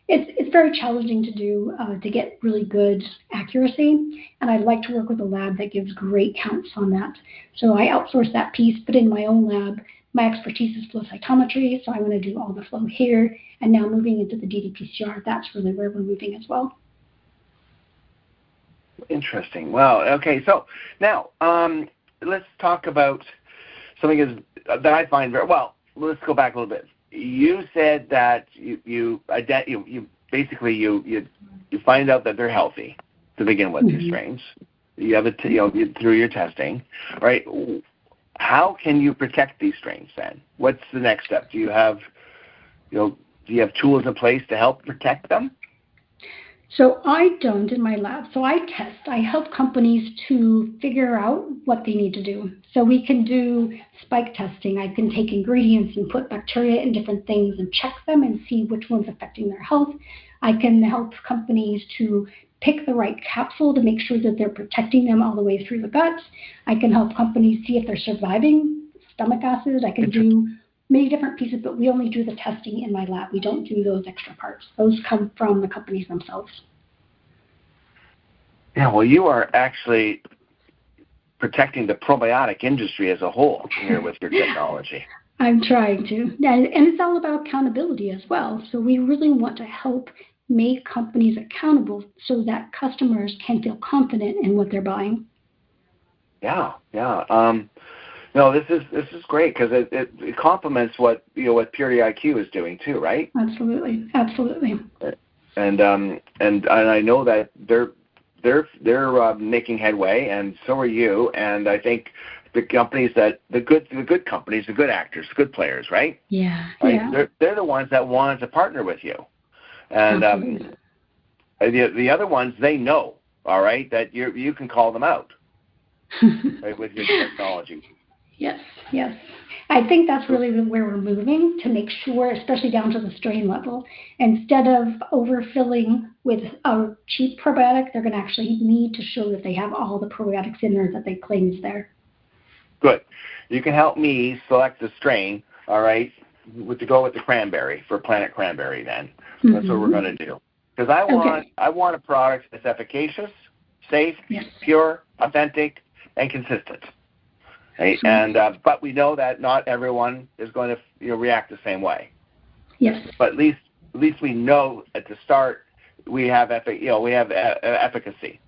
it's very challenging to do to get really good accuracy, and I'd like to work with a lab that gives great counts on that. So I outsource that piece, but in my own lab, my expertise is flow cytometry, so I want to do all the flow here, and now moving into the ddPCR, that's really where we're moving as well. Interesting. Wow. Okay, so now let's talk about something that I find very well. Let's go back a little bit. You said that you basically find out that they're healthy to begin with. These strains. You have it through your testing, right? How can you protect these strains then? What's the next step? Do you have tools in place to help protect them? So I don't in my lab. So I test. I help companies to figure out what they need to do. So we can do spike testing. I can take ingredients and put bacteria in different things and check them and see which one's affecting their health. I can help companies to pick the right capsule to make sure that they're protecting them all the way through the gut. I can help companies see if they're surviving stomach acid. I can do many different pieces, but we only do the testing in my lab. We don't do those extra parts. Those come from the companies themselves. Yeah, well, you are actually protecting the probiotic industry as a whole here with your technology. I'm trying to. And it's all about accountability as well. So we really want to help make companies accountable so that customers can feel confident in what they're buying. Yeah. No, this is great because it complements what Purity IQ is doing too, right? Absolutely. And I know that they're making headway, and so are you. And I think the companies the good companies, the good actors, the good players, right? Yeah. Right? Yeah. They're the ones that wanted to partner with you, and the other ones, they know, all right, that you can call them out, right, with your technology. Yes. I think that's really where we're moving, to make sure, especially down to the strain level, instead of overfilling with a cheap probiotic, they're going to actually need to show that they have all the probiotics in there that they claim is there. Good. You can help me select the strain, all right, to go with the cranberry, for Planet Cranberry then. Mm-hmm. That's what we're going to do. Because I want a product that's efficacious, safe, pure, authentic, and consistent. Right? And but we know that not everyone is going to react the same way. Yes. But at least we know at the start we have efficacy.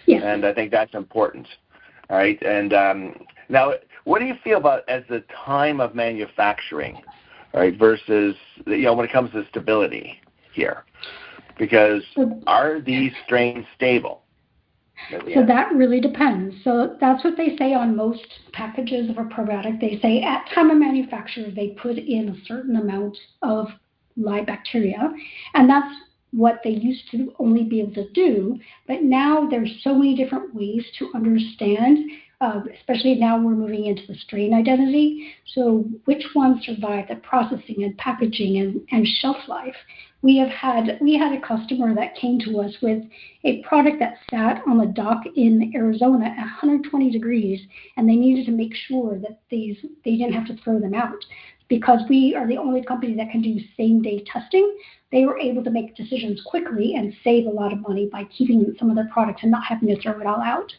Yes. And I think that's important. All right. And now, what do you feel about as the time of manufacturing, all right, versus when it comes to stability here? Because are these strains stable? So that really depends. So that's what they say on most packages of a probiotic. They say at time of manufacture, they put in a certain amount of live bacteria, and that's what they used to only be able to do. But now there's so many different ways to understand, especially now we're moving into the strain identity. So which ones survive the processing and packaging and shelf life? We had a customer that came to us with a product that sat on the dock in Arizona at 120 degrees, and they needed to make sure that they didn't have to throw them out. Because we are the only company that can do same-day testing, they were able to make decisions quickly and save a lot of money by keeping some of their products and not having to throw it all out.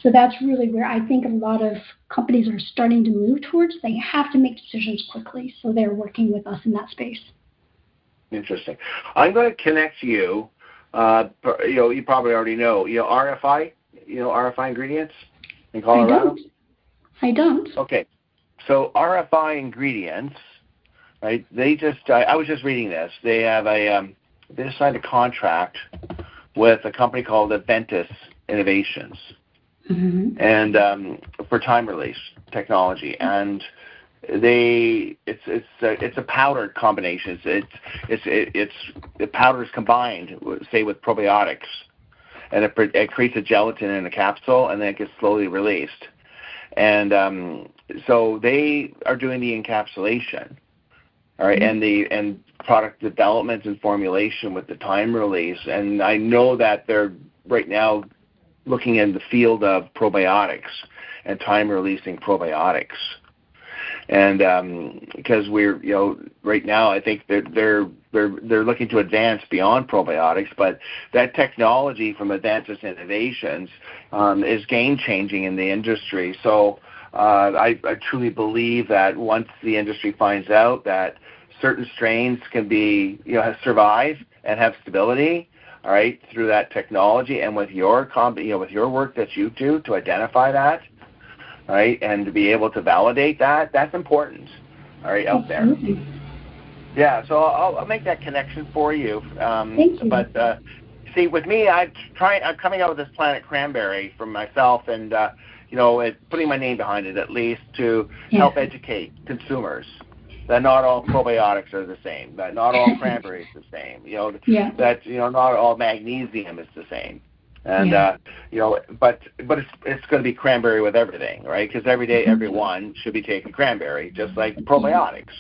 So that's really where I think a lot of companies are starting to move towards. They have to make decisions quickly, so they're working with us in that space. Interesting. I'm going to connect you. You probably already know. RFI. RFI ingredients in Colorado. I don't. Okay. So RFI ingredients, right? I was just reading this. They have they just signed a contract with a company called Aventis Innovations, and for time release technology, and it's a powdered combination. The powder is combined, say, with probiotics, and it creates a gelatin in a capsule, and then it gets slowly released. And so they are doing the encapsulation, all right, and product development and formulation with the time release. And I know that they're right now looking in the field of probiotics and time releasing probiotics. And because we're right now, I think they're looking to advance beyond probiotics, but that technology from Aventis Innovations is game changing in the industry. So I truly believe that once the industry finds out that certain strains can be survive and have stability, all right, through that technology, and with your with your work that you do to identify that, all right, and to be able to validate that, that's important, all right, out there. Yeah, so I'll make that connection for you. Thank you. But see, with me, I'm coming out with this Planet Cranberry for myself, and putting my name behind it at least to help educate consumers, that not all probiotics are the same, that not all cranberry is the same, that not all magnesium is the same. And but it's going to be cranberry with everything, right? Because every day everyone should be taking cranberry, just like probiotics.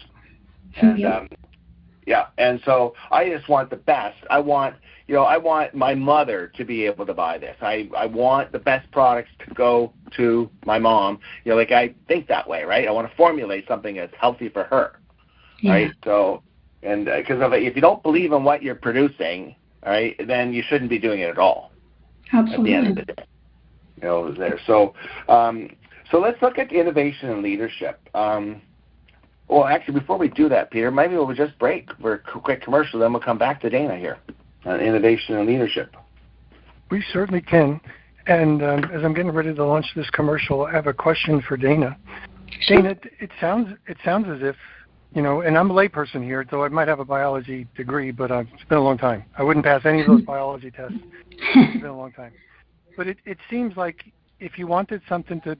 And and so I just want the best. I want my mother to be able to buy this. I want the best products to go to my mom. I think that way, right? I want to formulate something that's healthy for her, right? So, and because if you don't believe in what you're producing, right, then you shouldn't be doing it at all. Absolutely. At the end of the day, there. So, so let's look at innovation and leadership. Well, actually, before we do that, Peter, maybe we'll just break for a quick commercial, then we'll come back to Dana here on innovation and leadership. We certainly can. And as I'm getting ready to launch this commercial, I have a question for Dana. Dana, it sounds as if, and I'm a layperson here, so I might have a biology degree, but it's been a long time. I wouldn't pass any of those biology tests. It's been a long time. But it seems like if you wanted something to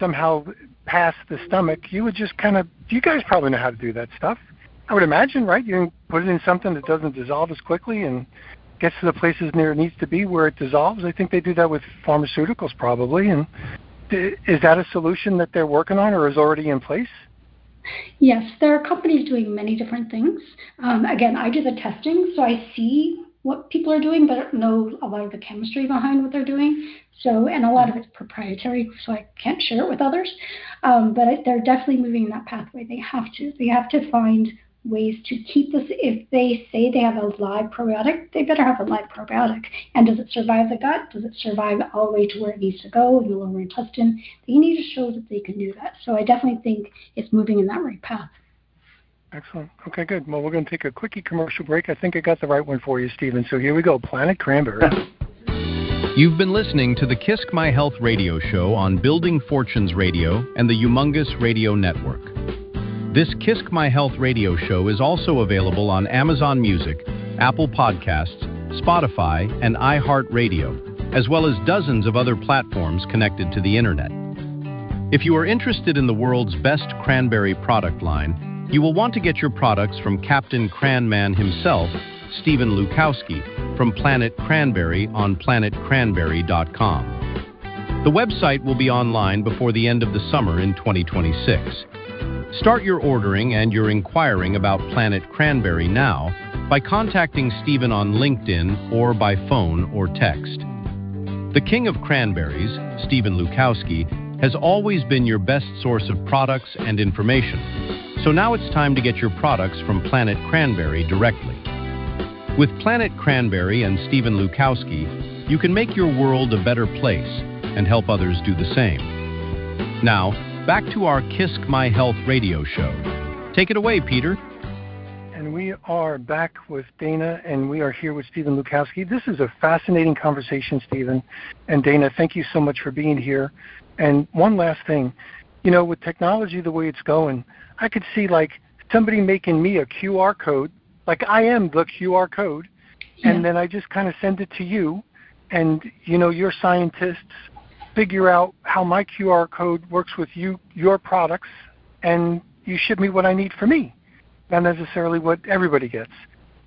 somehow pass the stomach, you would just you guys probably know how to do that stuff. I would imagine, right? You can put it in something that doesn't dissolve as quickly and gets to the places near it needs to be where it dissolves. I think they do that with pharmaceuticals probably. And is that a solution that they're working on or is already in place? Yes, there are companies doing many different things. Again, I do the testing, so I see what people are doing, but I don't know a lot of the chemistry behind what they're doing. So, and a lot of it's proprietary, so I can't share it with others. But they're definitely moving in that pathway. They have to. They have to find ways to keep this. If they say they have a live probiotic, they better have a live probiotic. And does it survive the gut? Does it survive all the way to where it needs to go in the lower intestine? They need to show that they can do that. So I definitely think it's moving in that right path. Excellent. Okay, good. Well, we're going to take a quickie commercial break. I think I got the right one for you, Stephen. So here we go. Planet Cranberry. You've been listening to the KISC My Health Radio show on Building Fortunes Radio and the Humongous Radio Network. This KISC My Health Radio show is also available on Amazon Music, Apple Podcasts, Spotify, and iHeartRadio, as well as dozens of other platforms connected to the Internet. If you are interested in the world's best cranberry product line, you will want to get your products from Captain Cran Man himself, Stephen Lukawski, from Planet Cranberry on planetcranberry.com. The website will be online before the end of the summer in 2026. Start your ordering and your inquiring about Planet Cranberry now by contacting Stephen on LinkedIn or by phone or text. The King of Cranberries, Stephen Lukawski, has always been your best source of products and information. So now it's time to get your products from Planet Cranberry directly. With Planet Cranberry and Stephen Lukawski, you can make your world a better place and help others do the same. Now, back to our KISC My Health radio show. Take it away, Peter. And we are back with Dana, and we are here with Stephen Lukawski. This is a fascinating conversation, Stephen. And Dana, thank you so much for being here. And one last thing. With technology the way it's going, I could see somebody making me a QR code, like I am the QR code, and then I just kind of send it to you, and your scientists figure out how my QR code works with your products, and you ship me what I need for me, not necessarily what everybody gets.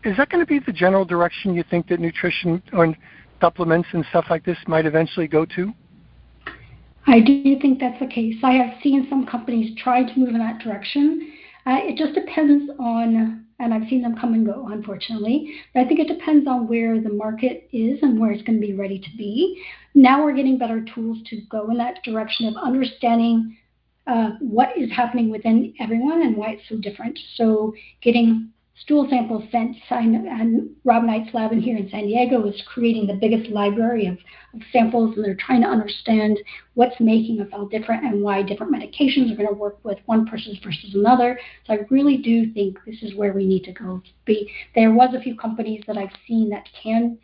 Is that going to be the general direction you think that nutrition or supplements and stuff like this might eventually go to? I do think that's the case. I have seen some companies try to move in that direction. It just depends on, and I've seen them come and go, unfortunately, but I think it depends on where the market is and where it's going to be ready to be. Now we're getting better tools to go in that direction of understanding what is happening within everyone and why it's so different. So getting stool samples sent, and Rob Knight's lab in here in San Diego is creating the biggest library of samples, and they're trying to understand what's making us all different and why different medications are going to work with one person versus another. So I really do think this is where we need to go. There was a few companies that I've seen that can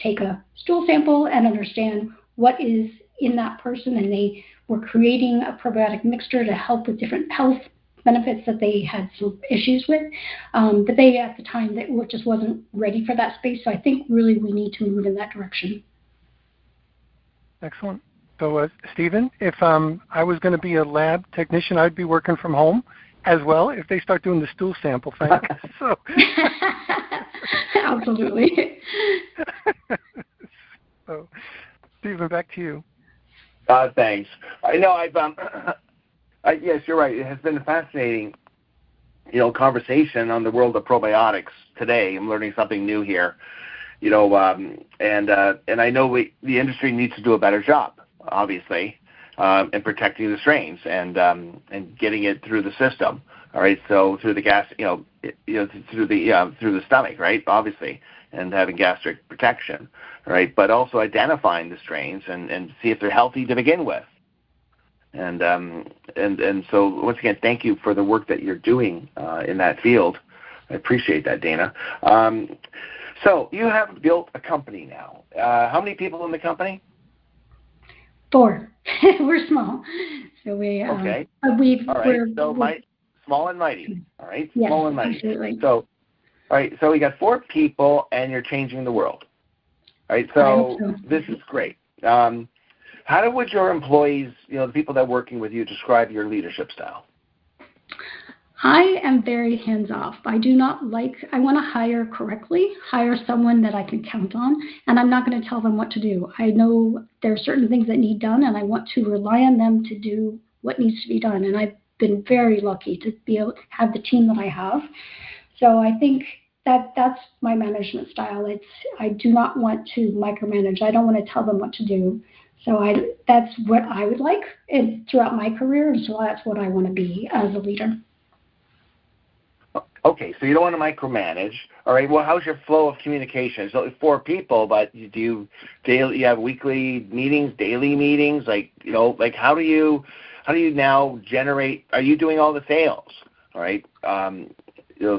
take a stool sample and understand what is in that person, and they were creating a probiotic mixture to help with different health benefits that they had some issues with, but they at the time that just wasn't ready for that space. So I think really we need to move in that direction. Excellent. So Stephen, if I was going to be a lab technician, I'd be working from home, as well if they start doing the stool sample thing. So. Absolutely. So, Stephen, back to you. Thanks. I know yes, you're right. It has been a fascinating, conversation on the world of probiotics today. I'm learning something new here, and I know the industry needs to do a better job, obviously, in protecting the strains and getting it through the system. All right, so through the gas, through the stomach, right? Obviously, and having gastric protection, right? But also identifying the strains and see if they're healthy to begin with. And so once again, thank you for the work that you're doing in that field. I appreciate that, Dana. So you have built a company now. How many people in the company? 4. We're small, so we. Okay. All right. Small and mighty. All right. Yes, small and mighty. Absolutely. So, all right. So we got 4 people, and you're changing the world. All right. So this is great. How would your employees, the people that are working with you, describe your leadership style? I am very hands-off. I want to hire someone that I can count on, and I'm not going to tell them what to do. I know there are certain things that need done, and I want to rely on them to do what needs to be done. And I've been very lucky to be able to have the team that I have. So I think that's my management style. I do not want to micromanage. I don't want to tell them what to do. So that's what I would like throughout my career, and so that's what I want to be as a leader. Okay, so you don't want to micromanage. All right. Well, how's your flow of communication? So 4 people, but you have weekly meetings, daily meetings? How do you now generate? Are you doing all the sales? All right.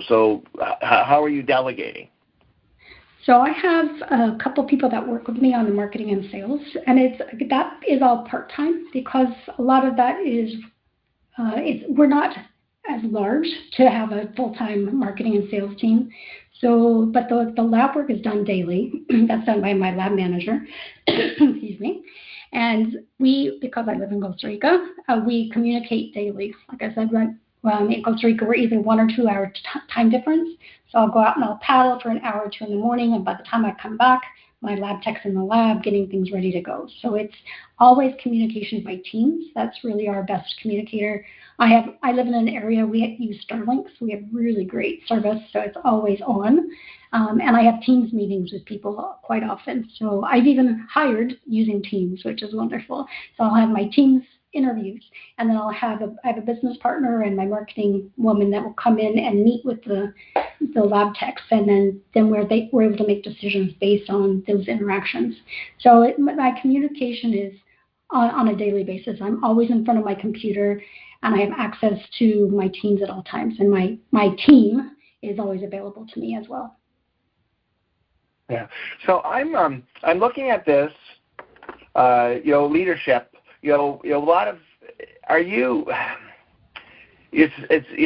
So how are you delegating? So I have a couple people that work with me on the marketing and sales, and that is all part-time because a lot of that is we're not as large to have a full-time marketing and sales team. So, but the lab work is done daily. That's done by my lab manager. Excuse me. And because I live in Costa Rica, we communicate daily. Like I said, in Costa Rica, we're either 1 or 2 hour time difference. So I'll go out and I'll paddle for an hour or 2 in the morning, and by the time I come back, my lab tech's in the lab getting things ready to go. So it's always communication by teams. That's really our best communicator. I live in an area, we use Starlink, so we have really great service, so it's always on. And I have Teams meetings with people quite often. So I've even hired using Teams, which is wonderful. So I'll have my Teams interviews, and then I have a business partner and my marketing woman that will come in and meet with the lab techs, and then we're able to make decisions based on those interactions. So my communication is on a daily basis. I'm always in front of my computer, and I have access to my teams at all times, and my team is always available to me as well. Yeah. So I'm looking at this, leadership. A lot of you're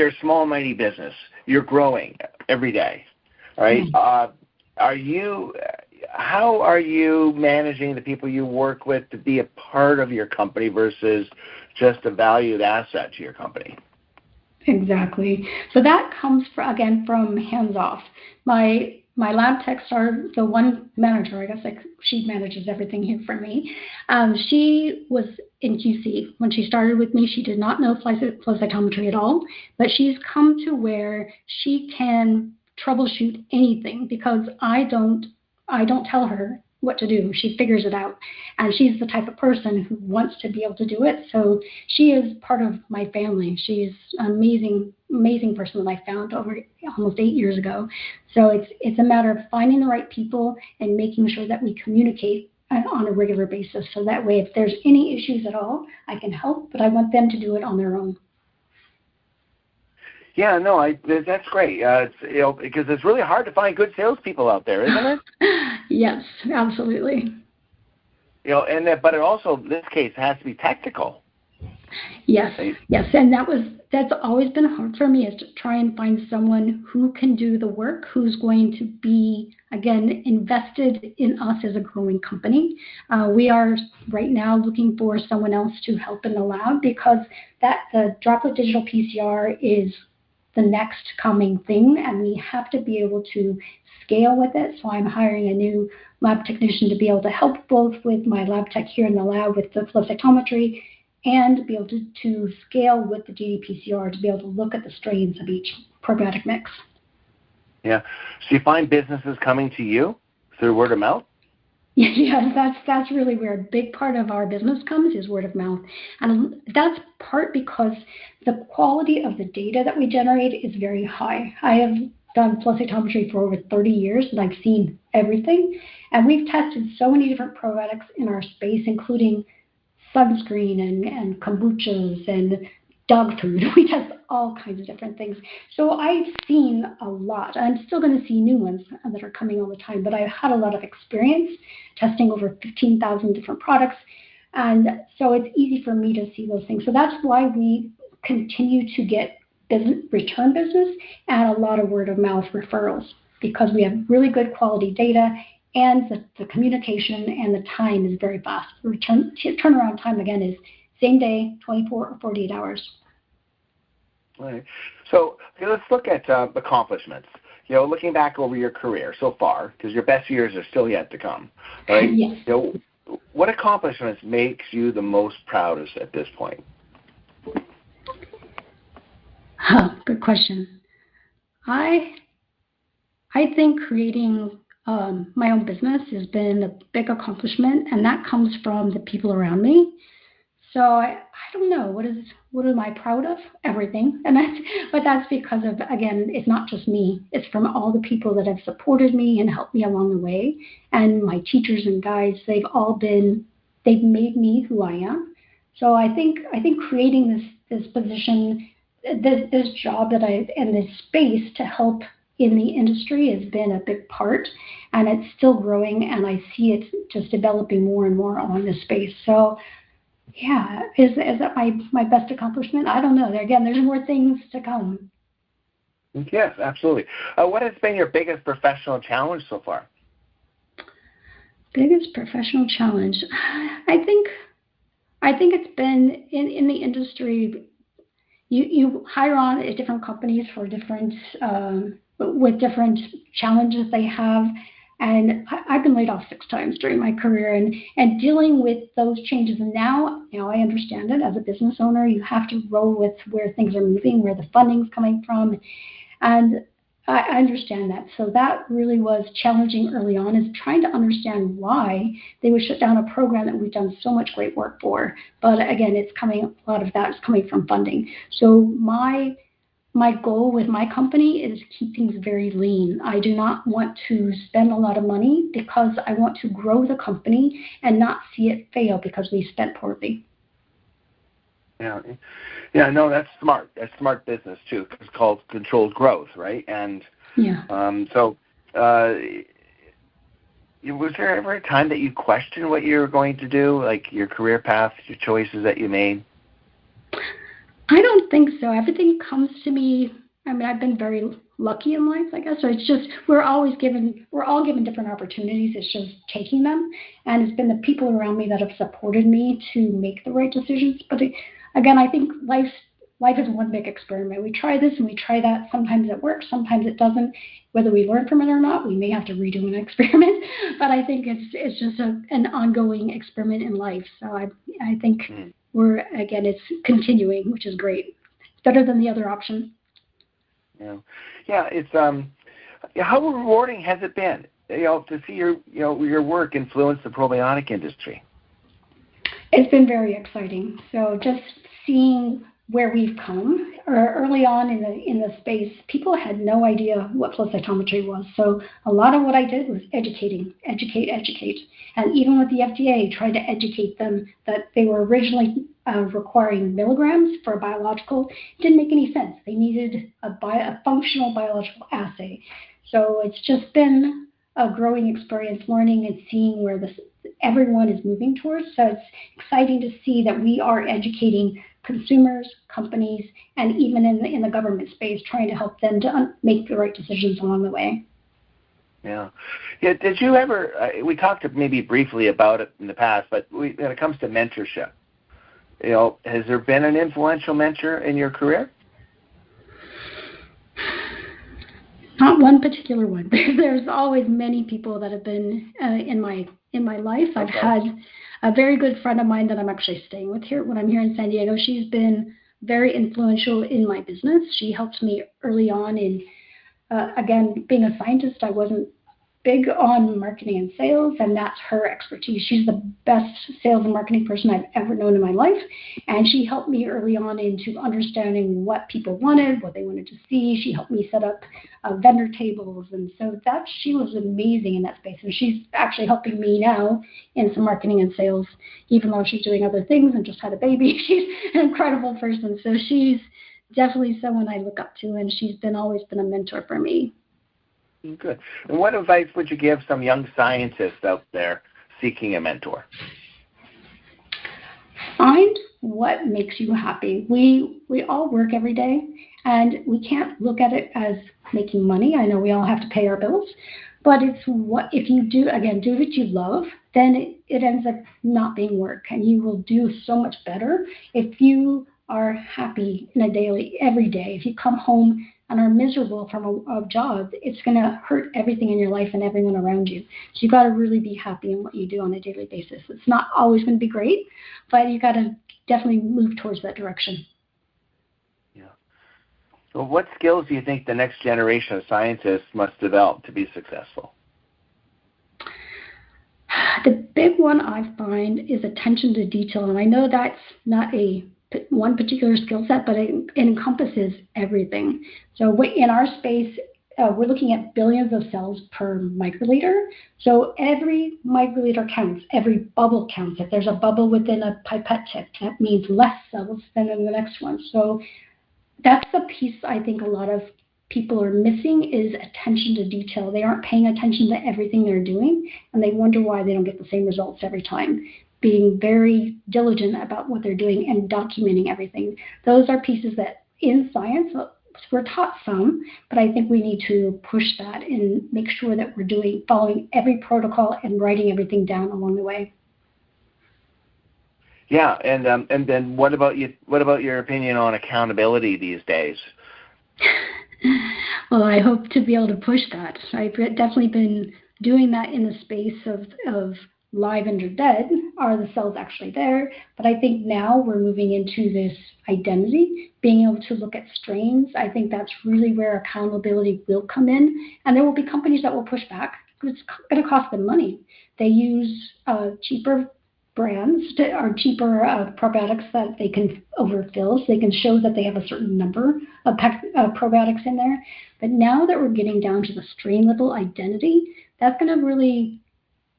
a small and mighty business. You're growing every day, right? Mm-hmm. How are you managing the people you work with to be a part of your company versus just a valued asset to your company? Exactly. So that comes from hands-off. My lab techs are the one manager, I guess, she manages everything here for me. She was in QC. When she started with me, she did not know flow cytometry at all, but she's come to where she can troubleshoot anything because I don't tell her what to do. She figures it out. And she's the type of person who wants to be able to do it. So she is part of my family. She's an amazing person that I found over almost 8 years ago. So it's a matter of finding the right people and making sure that we communicate on a regular basis. So that way, if there's any issues at all, I can help, but I want them to do it on their own. Yeah, no, that's great. Because it's really hard to find good salespeople out there, isn't it? Yes, absolutely. But it also, in this case, has to be technical. Yes, yes, and that's always been hard for me, is to try and find someone who can do the work, who's going to be, again, invested in us as a growing company. We are right now looking for someone else to help in the lab, because the droplet digital PCR is the next coming thing, and we have to be able to scale with it. So I'm hiring a new lab technician to be able to help both with my lab tech here in the lab with the flow cytometry, and be able to scale with the ddPCR to be able to look at the strains of each probiotic mix. Yeah. So you find businesses coming to you through word of mouth? Yes, that's really where a big part of our business comes, is word of mouth. And that's part because the quality of the data that we generate is very high. I have done flow cytometry for over 30 years, and I've seen everything. And we've tested so many different probiotics in our space, including sunscreen and kombuchas and dog food. We test all kinds of different things. So I've seen a lot. I'm still going to see new ones that are coming all the time, but I've had a lot of experience testing over 15,000 different products. And so it's easy for me to see those things. So that's why we continue to get return business and a lot of word of mouth referrals, because we have really good quality data, and the communication and the time is very fast. The turnaround time, again, is same day, 24 or 48 hours. All right. So let's look at accomplishments. Looking back over your career so far, because your best years are still yet to come, right? Yes. What accomplishments makes you the most proudest at this point? Good question. I think creating my own business has been a big accomplishment, and that comes from the people around me. So I don't know, what am I proud of? Everything. But that's because of, again, it's not just me. It's from all the people that have supported me and helped me along the way. And my teachers and guides, they've made me who I am. So I think creating this position, this job and this space to help in the industry has been a big part, and it's still growing, and I see it just developing more and more along this space. So yeah, is that my best accomplishment? I don't know. Again, there's more things to come. Yes, absolutely. What has been your biggest professional challenge so far? Biggest professional challenge? I think it's been in the industry. You hire on at different companies for different with different challenges they have. And I've been laid off 6 times during my career, and dealing with those changes. And now I understand it. As a business owner, you have to roll with where things are moving, where the funding's coming from. And I understand that. So that really was challenging early on, is trying to understand why they would shut down a program that we've done so much great work for. But again, a lot of that is coming from funding. So my goal with my company is to keep things very lean. I do not want to spend a lot of money, because I want to grow the company and not see it fail because we spent poorly. Yeah, no, that's smart. That's smart business too. It's called controlled growth, right? And so was there ever a time that you questioned what you were going to do, like your career path, your choices that you made? I don't think so. Everything comes to me. I mean, I've been very lucky in life, I guess. So it's just we're all given different opportunities. It's just taking them, and it's been the people around me that have supported me to make the right decisions. But again, I think life is one big experiment. We try this and we try that. Sometimes it works, sometimes it doesn't. Whether we learn from it or not, we may have to redo an experiment. But I think it's just an ongoing experiment in life. So I think. It's continuing, which is great. It's better than the other option. Yeah. It's how rewarding has it been? To see your work influence the probiotic industry. It's been very exciting. So just seeing where we've come, early on in the space, people had no idea what flow cytometry was. So a lot of what I did was educate. And even with the FDA, tried to educate them that they were originally requiring milligrams for a biological. It didn't make any sense. They needed a functional biological assay. So it's just been a growing experience, learning and seeing where everyone is moving towards. So it's exciting to see that we are educating consumers, companies, and even in the government space, trying to help them to make the right decisions along the way. Yeah. Did you ever, we talked maybe briefly about it in the past, but when it comes to mentorship, has there been an influential mentor in your career? Not one particular one. There's always many people that have been in my life. I've had a very good friend of mine that I'm actually staying with here when I'm here in San Diego. She's been very influential in my business. She helped me early on in, again, being a scientist. I wasn't big on marketing and sales, and that's her expertise. She's the best sales and marketing person I've ever known in my life, and she helped me early on into understanding what people wanted, what they wanted to see. She helped me set up vendor tables, and so she was amazing in that space, and she's actually helping me now in some marketing and sales, even though she's doing other things and just had a baby. She's an incredible person, so she's definitely someone I look up to, and she's always been a mentor for me. Good. And what advice would you give some young scientists out there seeking a mentor? Find what makes you happy. We all work every day, and we can't look at it as making money. I know we all have to pay our bills, but it's if you do what you love, then it ends up not being work, and you will do so much better if you are happy every day. If you come home and are miserable from a job, it's going to hurt everything in your life and everyone around you. So you got to really be happy in what you do on a daily basis. It's not always going to be great, but you got to definitely move towards that direction. Yeah. So what skills do you think the next generation of scientists must develop to be successful? The big one I find is attention to detail, and I know that's not one particular skill set, but it encompasses everything. So in our space, we're looking at billions of cells per microliter. So every microliter counts, every bubble counts. If there's a bubble within a pipette tip, that means less cells than in the next one. So that's the piece I think a lot of people are missing is attention to detail. They aren't paying attention to everything they're doing, and they wonder why they don't get the same results every time. Being very diligent about what they're doing and documenting everything. Those are pieces that in science we're taught some, but I think we need to push that and make sure that we're following every protocol and writing everything down along the way. Yeah, and then what about you? What about your opinion on accountability these days? Well, I hope to be able to push that. I've definitely been doing that in the space of live and or dead. Are the cells actually there? But I think now we're moving into this identity, being able to look at strains. I think that's really where accountability will come in. And there will be companies that will push back. It's going to cost them money. They use cheaper brands or cheaper probiotics that they can overfill, so they can show that they have a certain number of probiotics in there. But now that we're getting down to the strain level identity, that's going to really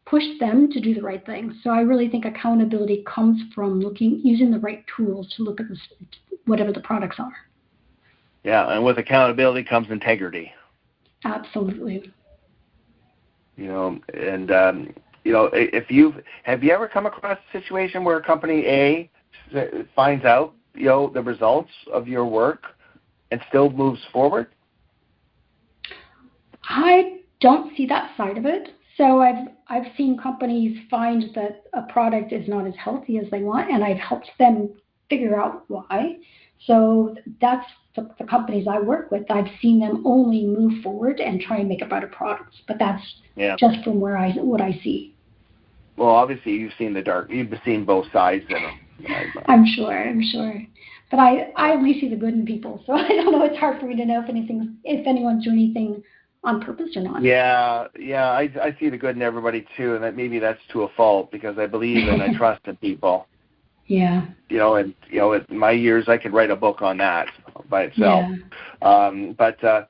push them to do the right thing. So I really think accountability comes from using the right tools to look at whatever the products are. Yeah, and with accountability comes integrity. Absolutely. Have you ever come across a situation where company A finds out, the results of your work and still moves forward? I don't see that side of it. So I've seen companies find that a product is not as healthy as they want, and I've helped them figure out why. So that's the companies I work with. I've seen them only move forward and try and make a better product. But that's just from what I see. Well, obviously you've seen both sides of them. I'm sure. But I only see the good in people, so I don't know. It's hard for me to know if anyone's doing anything on purpose or not. Yeah, I see the good in everybody too, and maybe that's to a fault because I believe and I trust in people. Yeah. In my years, I could write a book on that by itself. Yeah.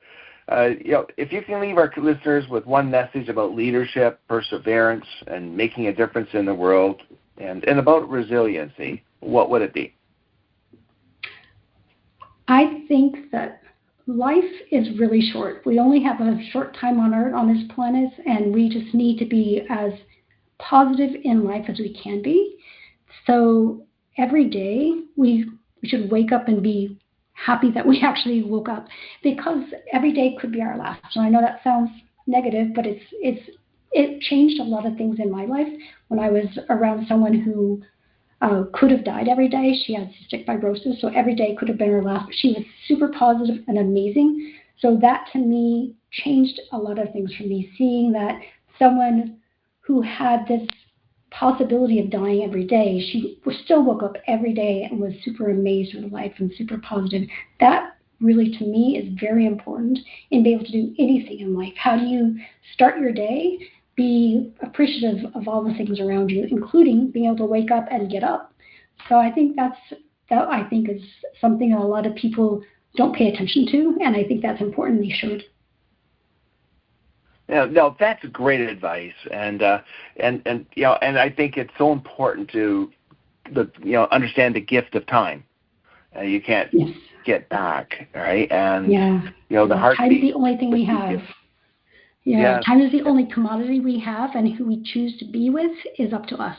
If you can leave our listeners with one message about leadership, perseverance, and making a difference in the world, and about resiliency, what would it be? I think that life is really short. We only have a short time on Earth, on this planet, and we just need to be as positive in life as we can be. So every day we We should wake up and be happy that we actually woke up, because every day could be our last. And I know that sounds negative, but it changed a lot of things in my life when I was around someone who could have died every day. She had cystic fibrosis, so every day could have been her last. But she was super positive and amazing. So that to me changed a lot of things for me, seeing that someone who had this possibility of dying every day, she still woke up every day and was super amazed with life and super positive. That really, to me, is very important in being able to do anything in life. How do you start your day? Be appreciative of all the things around you, including being able to wake up and get up. So I think that I think is something a lot of people don't pay attention to, and I think that's important. They should. Yeah, no, that's great advice, and I think it's so important to understand the gift of time. You can't get back, right? And the heartbeat. Time is the only thing we have. Time is the only commodity we have, and who we choose to be with is up to us.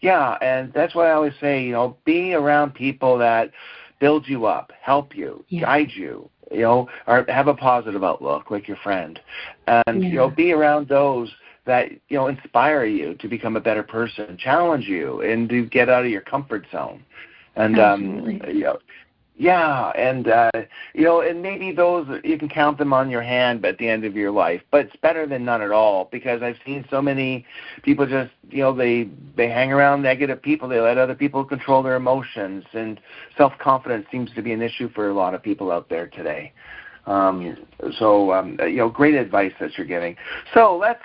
Yeah, and that's why I always say, be around people that build you up, help you, guide you, or have a positive outlook, like your friend, and be around those that inspire you to become a better person, challenge you, and to get out of your comfort zone, and and maybe those you can count them on your hand at the end of your life, but it's better than none at all, because I've seen so many people just they hang around negative people. They let other people control their emotions, and self-confidence seems to be an issue for a lot of people out there today. Great advice that you're giving. So let's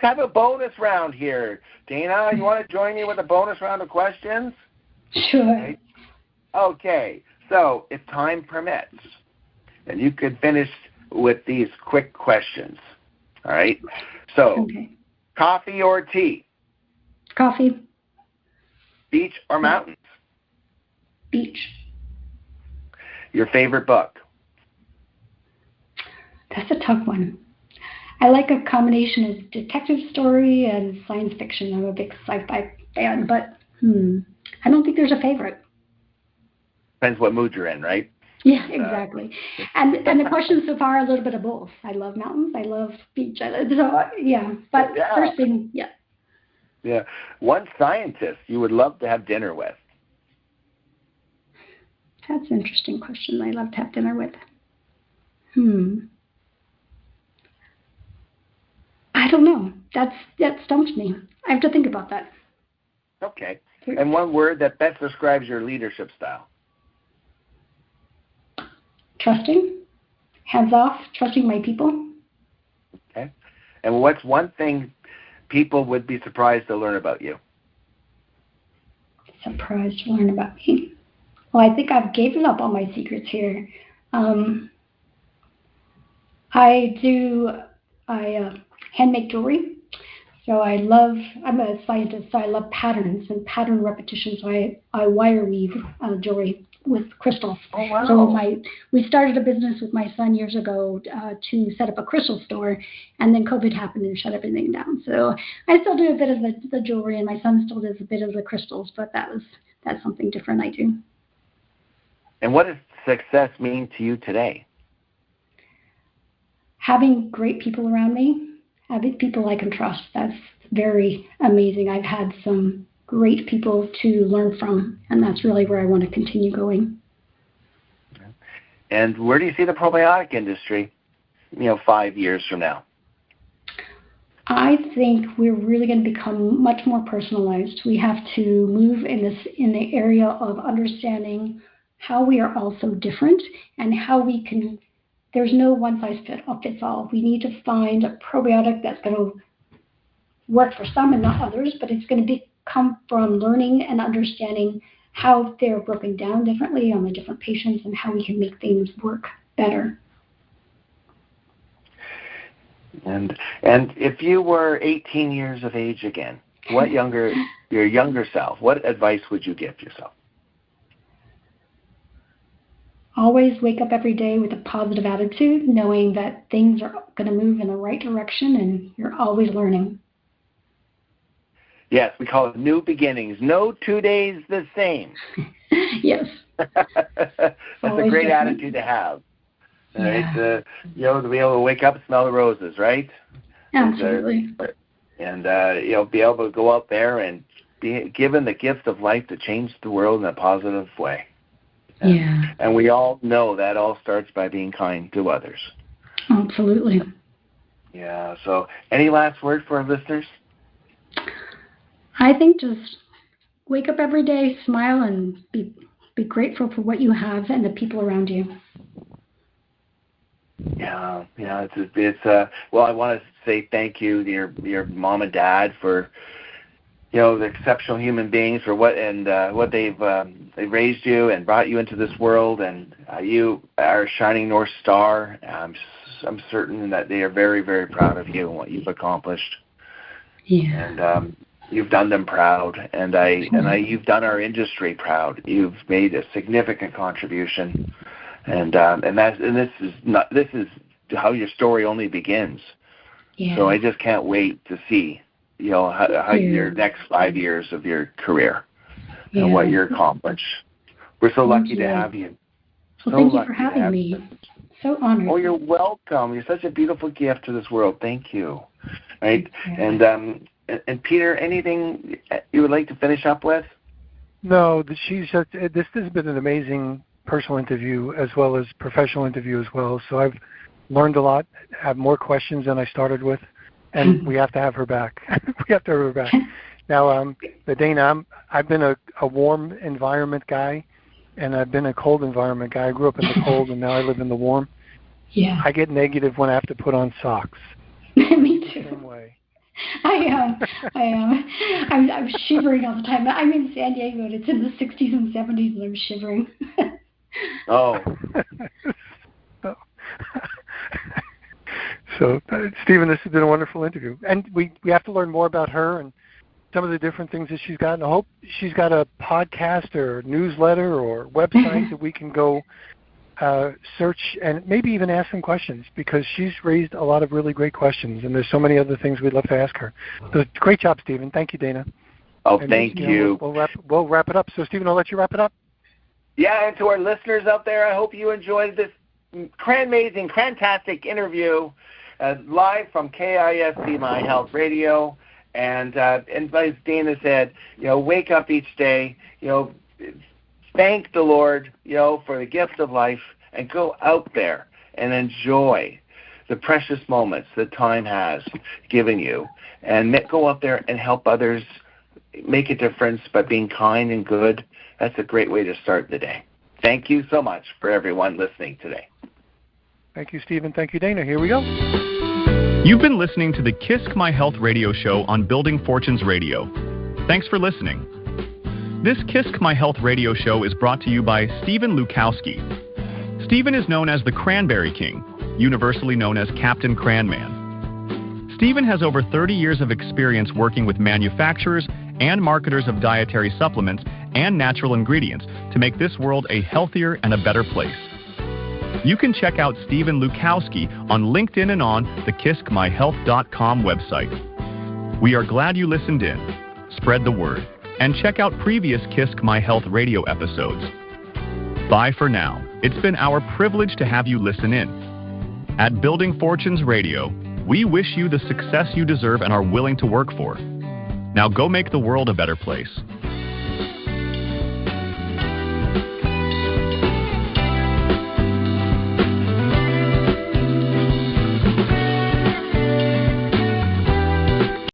have a bonus round here. Dana, you want to join me with a bonus round of questions? Sure. Okay. So, if time permits, and you could finish with these quick questions, all right? So, coffee or tea? Coffee. Beach or mountains? Beach. Your favorite book? That's a tough one. I like a combination of detective story and science fiction. I'm a big sci-fi fan, but I don't think there's a favorite. Depends what mood you're in, right? Yeah, exactly. And the questions so far are a little bit of both. I love mountains. I love beach. First thing, Yeah. One scientist you would love to have dinner with? That's an interesting question. I love to have dinner with. I don't know. That stumped me. I have to think about that. Okay. And one word that best describes your leadership style? Trusting. Hands off. Trusting my people. Okay. And what's one thing people would be surprised to learn about you? Surprised to learn about me? Well, I think I've given up all my secrets here. I handmake jewelry. So I'm a scientist, so I love patterns and pattern repetition. So I wire weave jewelry with crystals. Oh, wow. So we started a business with my son years ago to set up a crystal store, and then COVID happened and shut everything down. So I still do a bit of the jewelry, and my son still does a bit of the crystals, but that's something different I do. And what does success mean to you today? Having great people around me, having people I can trust. That's very amazing. I've had some great people to learn from, and that's really where I want to continue going. And where do you see the probiotic industry, 5 years from now? I think we're really going to become much more personalized. We have to move in the area of understanding how we are all so different and how we can. There's no one size fits all. We need to find a probiotic that's going to work for some and not others, but it's going to come from learning and understanding how they're broken down differently on the different patients and how we can make things work better. And if you were 18 years of age again, your younger self, what advice would you give yourself? Always wake up every day with a positive attitude, knowing that things are going to move in the right direction and you're always learning. Yes, we call it new beginnings. No 2 days the same. Yes. That's always a great different. attitude to have. Yeah. Right? To be able to wake up and smell the roses, right? Absolutely. And be able to go out there and be given the gift of life to change the world in a positive way. And we all know that all starts by being kind to others. Absolutely. Yeah. So, any last word for our listeners? I think just wake up every day, smile, and be grateful for what you have and the people around you. Yeah. It's well, I want to say thank you to your mom and dad for the exceptional human beings for what they've raised you and brought you into this world, and you are a shining North Star. I'm certain that they are very, very proud of you and what you've accomplished. Yeah. And you've done them proud, and you've done our industry proud. You've made a significant contribution, and this is how your story only begins. Yeah. So I just can't wait to see how your next 5 years of your career and what you're accomplished. We're so lucky to have you. Well, thank you for having me. So honored. Oh, you're welcome. You're such a beautiful gift to this world. Thank you. Right? And Peter, anything you would like to finish up with? No, this has been an amazing personal interview as well as professional interview as well. So I've learned a lot, have more questions than I started with, and we have to have her back. We have to have her back. Now, Dana, I've been a warm environment guy, and I've been a cold environment guy. I grew up in the cold, and now I live in the warm. Yeah. I get negative when I have to put on socks. Me too. Same way. I am. I'm shivering all the time. I'm in San Diego, and it's in the 60s and 70s, and I'm shivering. Oh. So, Stephen, this has been a wonderful interview. And we have to learn more about her and some of the different things that she's got. And I hope she's got a podcast or newsletter or website that we can go search and maybe even ask some questions, because she's raised a lot of really great questions, and there's so many other things we'd love to ask her. So great job, Stephen. Thank you, Dana. Oh, and thank you. We'll wrap it up. So, Stephen, I'll let you wrap it up. Yeah, and to our listeners out there, I hope you enjoyed this amazing, fantastic interview live from KISC My Health Radio. And as Dana said, wake up each day, thank the Lord, for the gift of life, and go out there and enjoy the precious moments that time has given you, and go out there and help others make a difference by being kind and good. That's a great way to start the day. Thank you so much for everyone listening today. Thank you, Stephen. Thank you, Dana. Here we go. You've been listening to the KISC My Health Radio show on Building Fortunes Radio. Thanks for listening. This KISC My Health Radio show is brought to you by Stephen Lukawski. Stephen is known as the Cranberry King, universally known as Captain Cran Man. Stephen has over 30 years of experience working with manufacturers and marketers of dietary supplements and natural ingredients to make this world a healthier and a better place. You can check out Stephen Lukawski on LinkedIn and on the KISCMyHealth.com website. We are glad you listened in. Spread the word and check out previous KISC My Health Radio episodes. Bye for now. It's been our privilege to have you listen in. At Building Fortunes Radio, we wish you the success you deserve and are willing to work for. Now go make the world a better place.